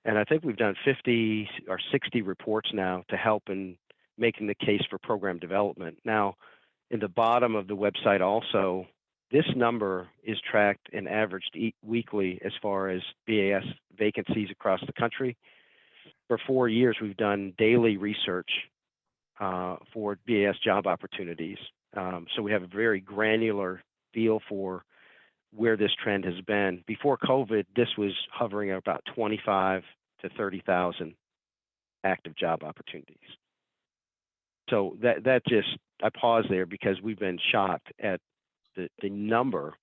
And I think we've done 50 or 60 reports now to help in making the case for program development. Now, in the bottom of the website also, this number is tracked and averaged weekly as far as BAS vacancies across the country. For 4 years, we've done daily research for BAS job opportunities. So we have a very granular feel for where this trend has been. Before COVID, this was hovering at about 25 to 30,000 active job opportunities. So that just, I pause there because we've been shocked at the number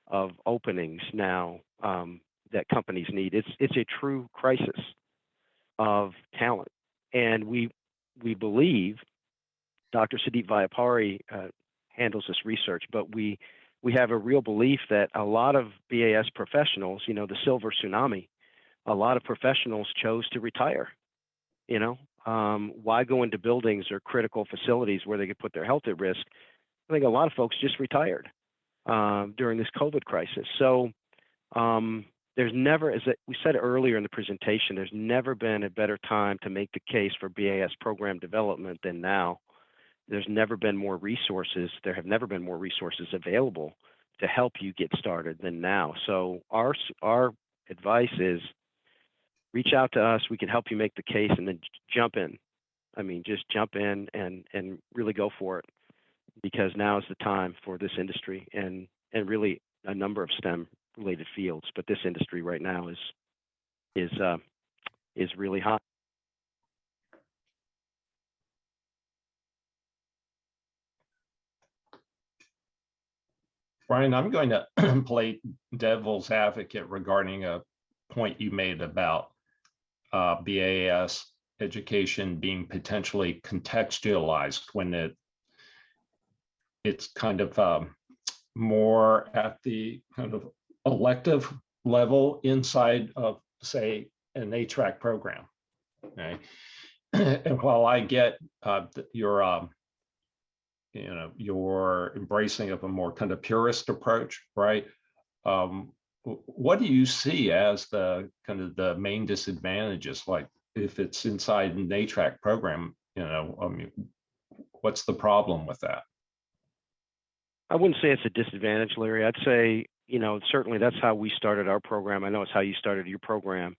of openings now that companies need. It's a true crisis of talent. And we believe, Dr. Sudeep Vyapari handles this research, but we have a real belief that a lot of BAS professionals, the silver tsunami, a lot of professionals chose to retire. Why go into buildings or critical facilities where they could put their health at risk? I think a lot of folks just retired during this COVID crisis. So there's never, as we said earlier in the presentation, there's never been a better time to make the case for BAS program development than now. There's never been more resources. There have never been more resources available to help you get started than now. So our advice is reach out to us. We can help you make the case and then jump in. I mean, just jump in and really go for it, because now is the time for this industry and really a number of STEM related fields. But this industry right now is really hot. Brian, I'm going to play devil's advocate regarding a point you made about BAS education being potentially contextualized when it's kind of more at the kind of elective level inside of, say, an A-track program. Okay. And while I get your your embracing of a more kind of purist approach, right? What do you see as the kind of the main disadvantages? Like if it's inside an ATRAC program, I mean, what's the problem with that? I wouldn't say it's a disadvantage, Larry. I'd say, certainly that's how we started our program. I know it's how you started your program,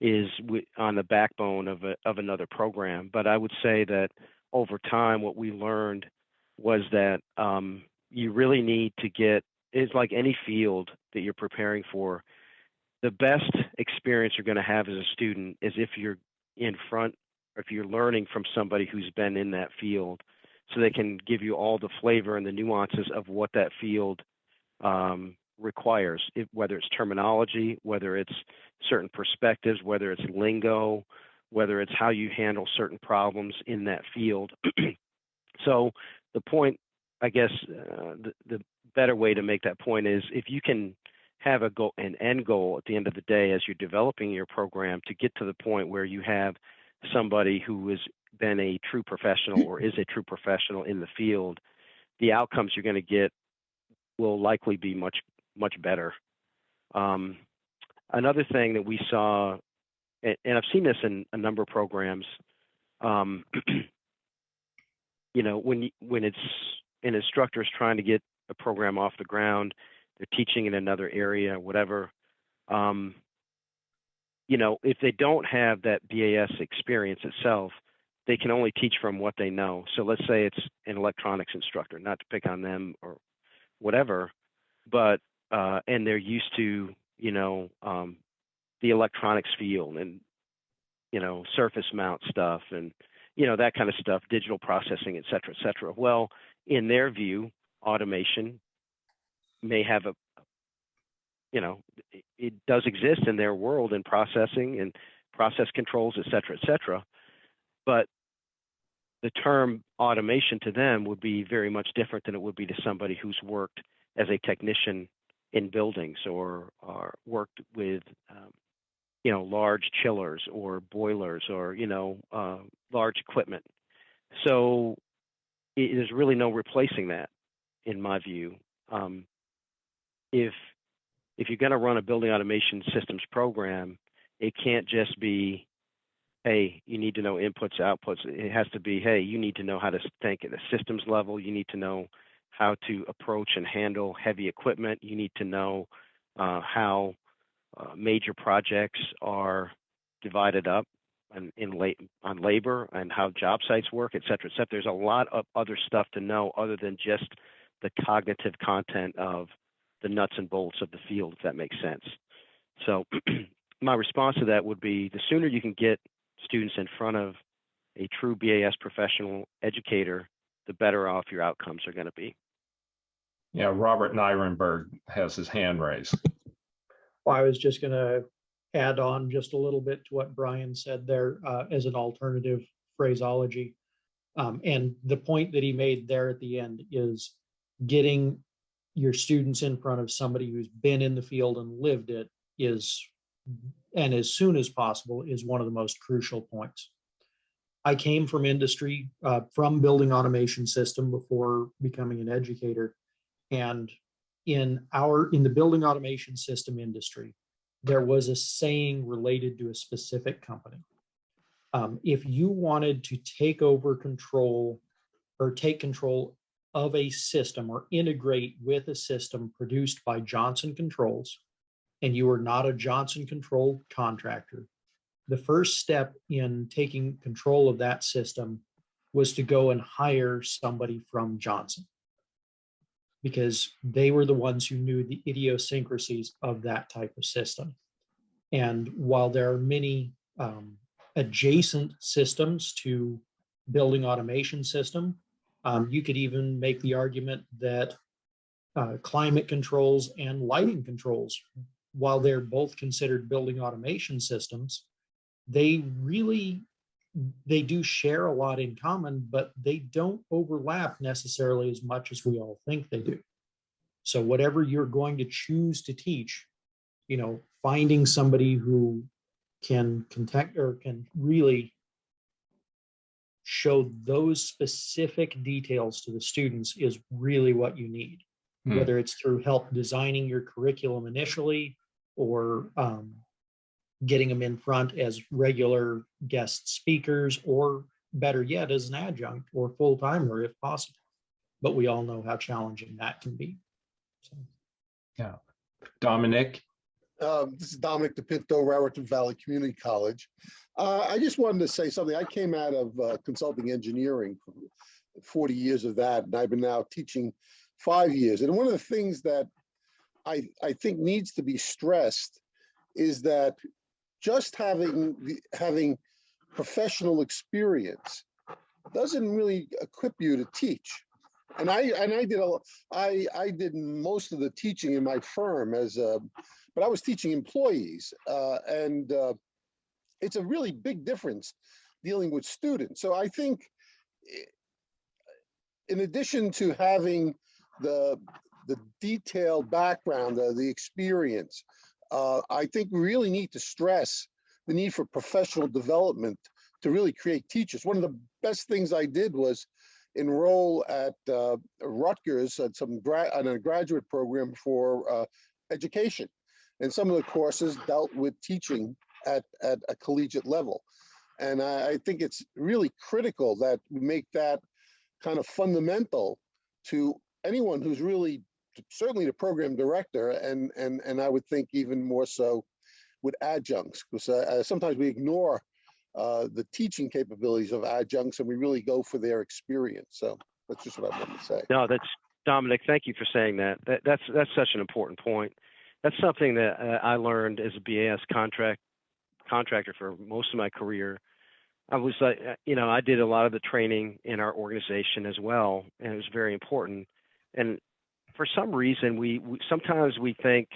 is on the backbone of another program. But I would say that over time, what we learned was that you really need to it's like any field that you're preparing for. The best experience you're going to have as a student is if you're in front, or if you're learning from somebody who's been in that field, so they can give you all the flavor and the nuances of what that field requires, whether it's terminology, whether it's certain perspectives, whether it's lingo, whether it's how you handle certain problems in that field. So the point, I guess, the better way to make that point is if you can have an end goal at the end of the day as you're developing your program to get to the point where you have somebody who has been a true professional or is a true professional in the field, the outcomes you're going to get will likely be much, much better. Another thing that we saw, and I've seen this in a number of programs, when it's an instructor is trying to get a program off the ground, they're teaching in another area, whatever. If they don't have that BAS experience itself, they can only teach from what they know. So let's say it's an electronics instructor, not to pick on them or whatever, but and they're used to the electronics field and surface mount stuff and that kind of stuff, digital processing, et cetera, et cetera. Well, in their view, automation may have it does exist in their world in processing and process controls, et cetera, but the term automation to them would be very much different than it would be to somebody who's worked as a technician in buildings or worked with large chillers or boilers or large equipment. So there's really no replacing that, in my view. If you're going to run a building automation systems program, it can't just be, hey, you need to know inputs, outputs. It has to be, hey, you need to know how to think at a systems level. You need to know how to approach and handle heavy equipment. You need to know how major projects are divided up on labor and how job sites work, et cetera, et cetera. There's a lot of other stuff to know other than just the cognitive content of the nuts and bolts of the field, if that makes sense. So my response to that would be the sooner you can get students in front of a true BAS professional educator, the better off your outcomes are going to be. Yeah, Robert Nirenberg has his hand raised. Well, I was just going to add on just a little bit to what Brian said there as an alternative phraseology. And the point that he made there at the end is getting your students in front of somebody who's been in the field and lived it and as soon as possible, is one of the most crucial points. I came from industry, from building automation system before becoming an educator. And in the building automation system industry, there was a saying related to a specific company. If you wanted to take over control or take control of a system or integrate with a system produced by Johnson Controls, and you are not a Johnson Control contractor, the first step in taking control of that system was to go and hire somebody from Johnson, because they were the ones who knew the idiosyncrasies of that type of system. And while there are many adjacent systems to building automation system, you could even make the argument that climate controls and lighting controls, while they're both considered building automation systems, they do share a lot in common, but they don't overlap necessarily as much as we all think they do. So whatever you're going to choose to teach, finding somebody who can really show those specific details to the students is really what you need, whether it's through help designing your curriculum initially or getting them in front as regular guest speakers, or better yet, as an adjunct or full-timer if possible. But we all know how challenging that can be. So. Yeah. Dominic? This is Dominic DePinto, Raritan Valley Community College. I just wanted to say something. I came out of consulting engineering, 40 years of that, and I've been now teaching 5 years. And one of the things that I think needs to be stressed is that just having professional experience doesn't really equip you to teach. And I did most of the teaching in my firm but I was teaching employees, and it's a really big difference dealing with students. So I think, in addition to having the detailed background, the experience, I think we really need to stress the need for professional development to really create teachers. One of the best things I did was enroll at Rutgers at on a graduate program for education. And some of the courses dealt with teaching at a collegiate level. And I think it's really critical that we make that kind of fundamental to anyone who's really, certainly the program director, and I would think even more so with adjuncts, because sometimes we ignore the teaching capabilities of adjuncts and we really go for their experience. So that's just what I wanted to say. No, that's Dominic. Thank you for saying that. That's such an important point. That's something that I learned as a BAS contractor for most of my career. I was like, I did a lot of the training in our organization as well, and it was very important. And for some reason, we sometimes we think,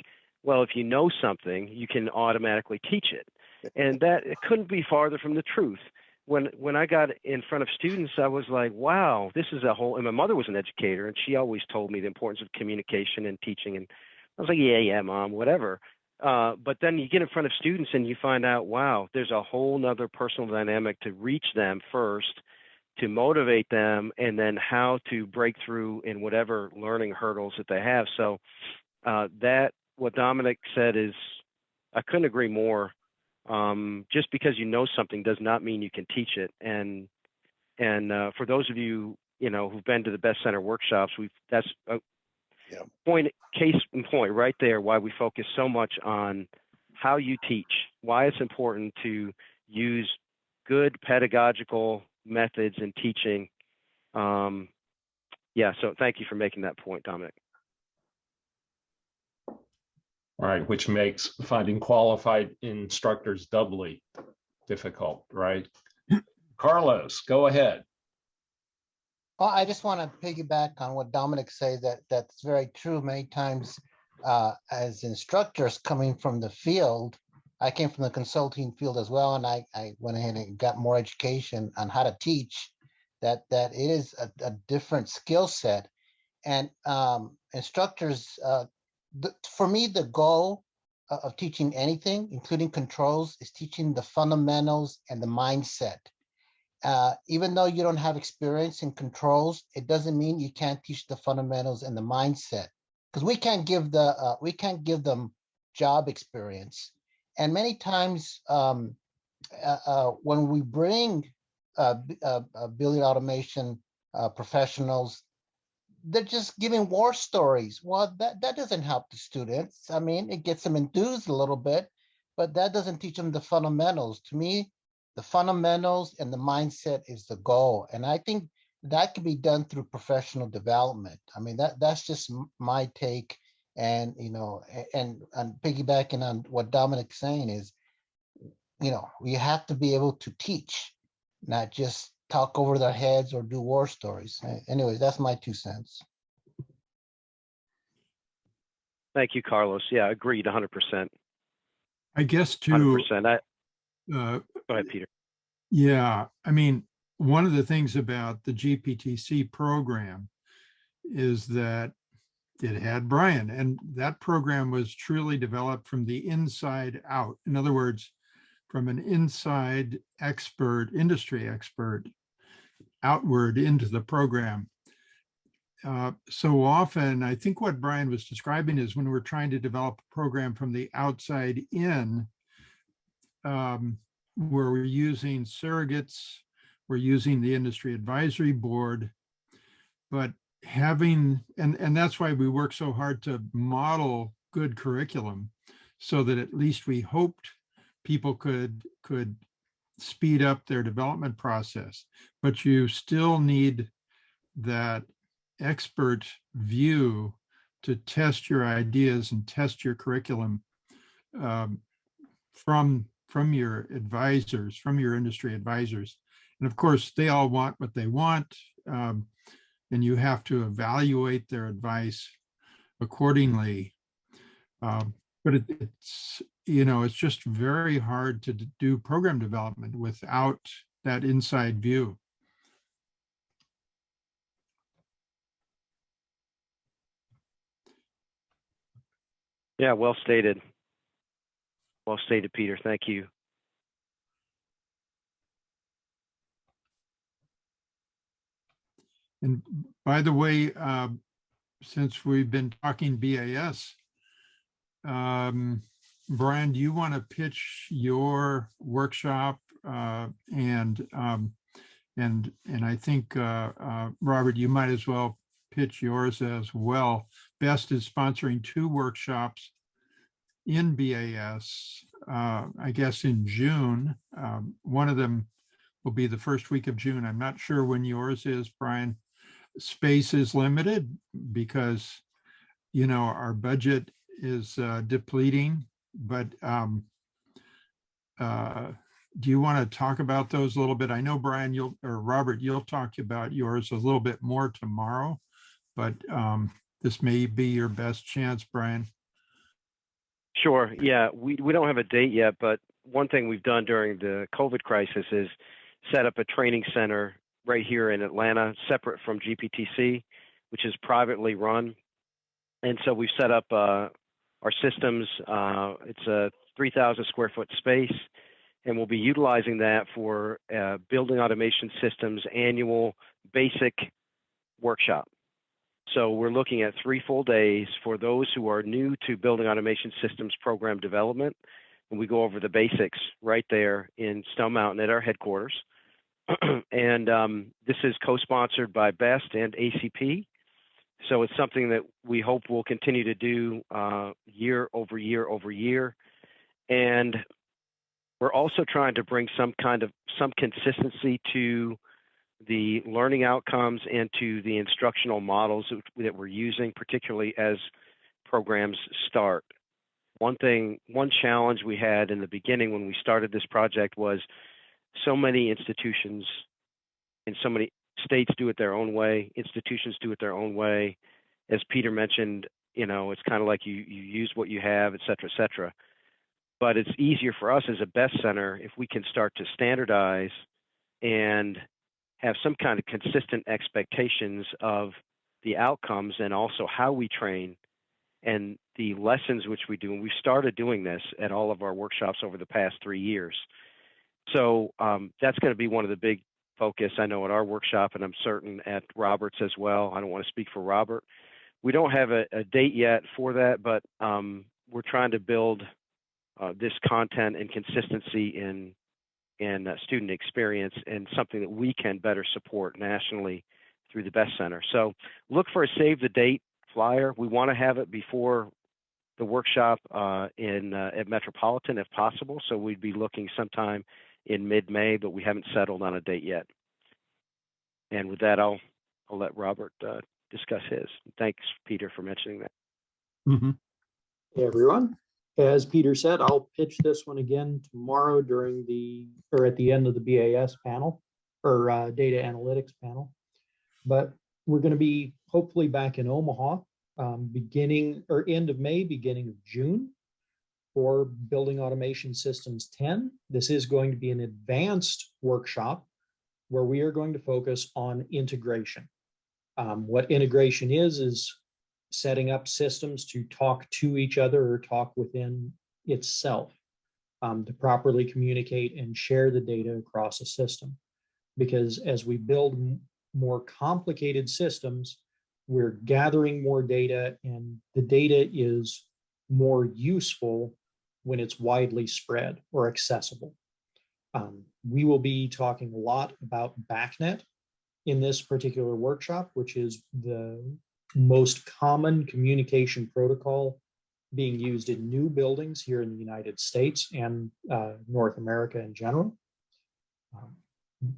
well, if you know something, you can automatically teach it, and that it couldn't be farther from the truth. When I got in front of students, I was like, wow, this is a whole. And my mother was an educator, and she always told me the importance of communication and teaching. And I was like, yeah, mom, whatever. But then you get in front of students and you find out, wow, there's a whole nother personal dynamic to reach them first, to motivate them, and then how to break through in whatever learning hurdles that they have. So that what Dominic said is, I couldn't agree more. Just because you know something does not mean you can teach it. And for those of you, who've been to the Best Center workshops, that's a case in point right there, why we focus so much on how you teach, why it's important to use good pedagogical methods in teaching. So thank you for making that point, Dominic. All right, which makes finding qualified instructors doubly difficult, right? Carlos, go ahead. Well, I just want to piggyback on what Dominic said, that's very true. Many times as instructors coming from the field, I came from the consulting field as well, and I went ahead and got more education on how to teach, that it is a different skill set. And instructors, for me, the goal of teaching anything, including controls, is teaching the fundamentals and the mindset. Even though you don't have experience in controls, it doesn't mean you can't teach the fundamentals and the mindset, because we can't give them job experience. And many times when we bring building automation professionals, they're just giving war stories. Well, that doesn't help the students. I mean, it gets them enthused a little bit, but that doesn't teach them the fundamentals. To me, the fundamentals and the mindset is the goal. And I think that can be done through professional development. I mean, that's just my take. And, and piggybacking on what Dominic's saying is, we have to be able to teach, not just talk over their heads or do war stories. Anyways, that's my 2 cents. Thank you, Carlos. Yeah, agreed 100%. I guess 100%. Go ahead, Peter. Yeah, I mean, one of the things about the GPTC program is that it had Brian, and that program was truly developed from the inside out. In other words, from an inside expert, industry expert, outward into the program. So often, I think what Brian was describing is when we're trying to develop a program from the outside in, where we're using surrogates, we're using the industry advisory board, but having, and that's why we work so hard to model good curriculum, so that at least we hoped people could speed up their development process. But you still need that expert view to test your ideas and test your curriculum from your advisors, from your industry advisors. And of course, they all want what they want, and you have to evaluate their advice accordingly. But it's, you know, it's just very hard to do program development without that inside view. Yeah, well stated. Well stated, Peter. Thank you. And by the way, since we've been talking BAS, Brian, do you want to pitch your workshop? And I think, Robert, you might as well pitch yours as well. BEST is sponsoring 2 workshops in BAS, I guess in June. One of them will be the first week of June. I'm not sure when yours is, Brian. Space is limited because, you know, our budget is depleting, but do you want to talk about those a little bit? I know, Brian, or Robert, you'll talk about yours a little bit more tomorrow, but this may be your best chance, Brian. Sure. Yeah, we don't have a date yet, but one thing we've done during the COVID crisis is set up a training center right here in Atlanta, separate from GPTC, which is privately run. And so we've set up our systems. It's a 3,000 square foot space, and we'll be utilizing that for building automation systems annual basic workshop. So we're looking at 3 full days for those who are new to building automation systems program development. And we go over the basics right there in Stone Mountain at our headquarters. And this is co-sponsored by BEST and ACP. So it's something that we hope we'll continue to do year over year over year. And we're also trying to bring some consistency to the learning outcomes and to the instructional models that we're using, particularly as programs start. One challenge we had in the beginning when we started this project was so many institutions in so many states do it their own way, institutions do it their own way. As Peter mentioned, you know, it's kind of like you use what you have, et cetera, et cetera. But it's easier for us as a BEST center if we can start to standardize and have some kind of consistent expectations of the outcomes and also how we train and the lessons which we do. And we started doing this at all of our workshops over the past 3 years. So that's going to be one of the big focus, I know, at our workshop, and I'm certain at Robert's as well. I don't want to speak for Robert. We don't have a date yet for that, but we're trying to build this content and consistency in student experience and something that we can better support nationally through the BEST Center. So look for a save the date flyer. We want to have it before the workshop at Metropolitan if possible. So we'd be looking sometime in mid-May, but we haven't settled on a date yet. And with that, I'll let Robert discuss his. Thanks, Peter, for mentioning that. Mm-hmm. Hey, everyone. As Peter said, I'll pitch this one again tomorrow at the end of the BAS panel or data analytics panel. But we're going to be hopefully back in Omaha beginning or end of May, beginning of June for Building Automation Systems 10. This is going to be an advanced workshop where we are going to focus on integration. What integration is setting up systems to talk to each other or talk within itself to properly communicate and share the data across a system. because as we build more complicated systems, we're gathering more data, and the data is more useful when it's widely spread or accessible. We will be talking a lot about BACnet in this particular workshop, which is the most common communication protocol being used in new buildings here in the United States and North America in general.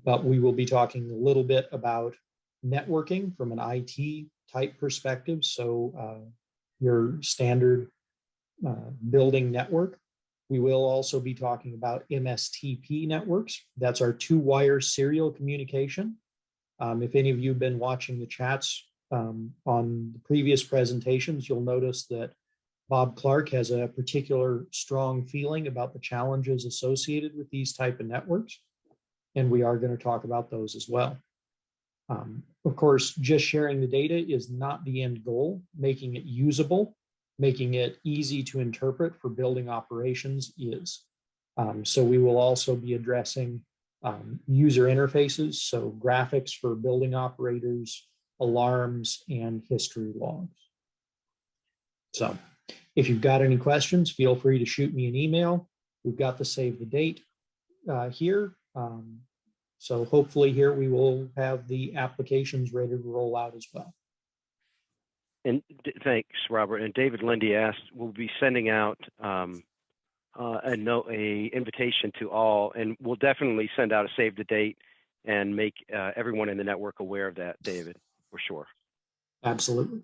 But we will be talking a little bit about networking from an IT type perspective. So your standard building network. We will also be talking about MSTP networks. That's our two-wire serial communication. If any of you have been watching the chats on the previous presentations, you'll notice that Bob Clark has a particular strong feeling about the challenges associated with these type of networks, and we are going to talk about those as well. Of course, just sharing the data is not the end goal. Making it usable, making it easy to interpret for building operations is. So we will also be addressing user interfaces, so graphics for building operators, alarms, and history logs. So if you've got any questions, feel free to shoot me an email. We've got the save the date here. So hopefully here we will have the applications ready to roll out as well. And thanks, Robert. And David Lindy asked, we'll be sending out a invitation to all, and we'll definitely send out a save the date and make everyone in the network aware of that, David, for sure. Absolutely.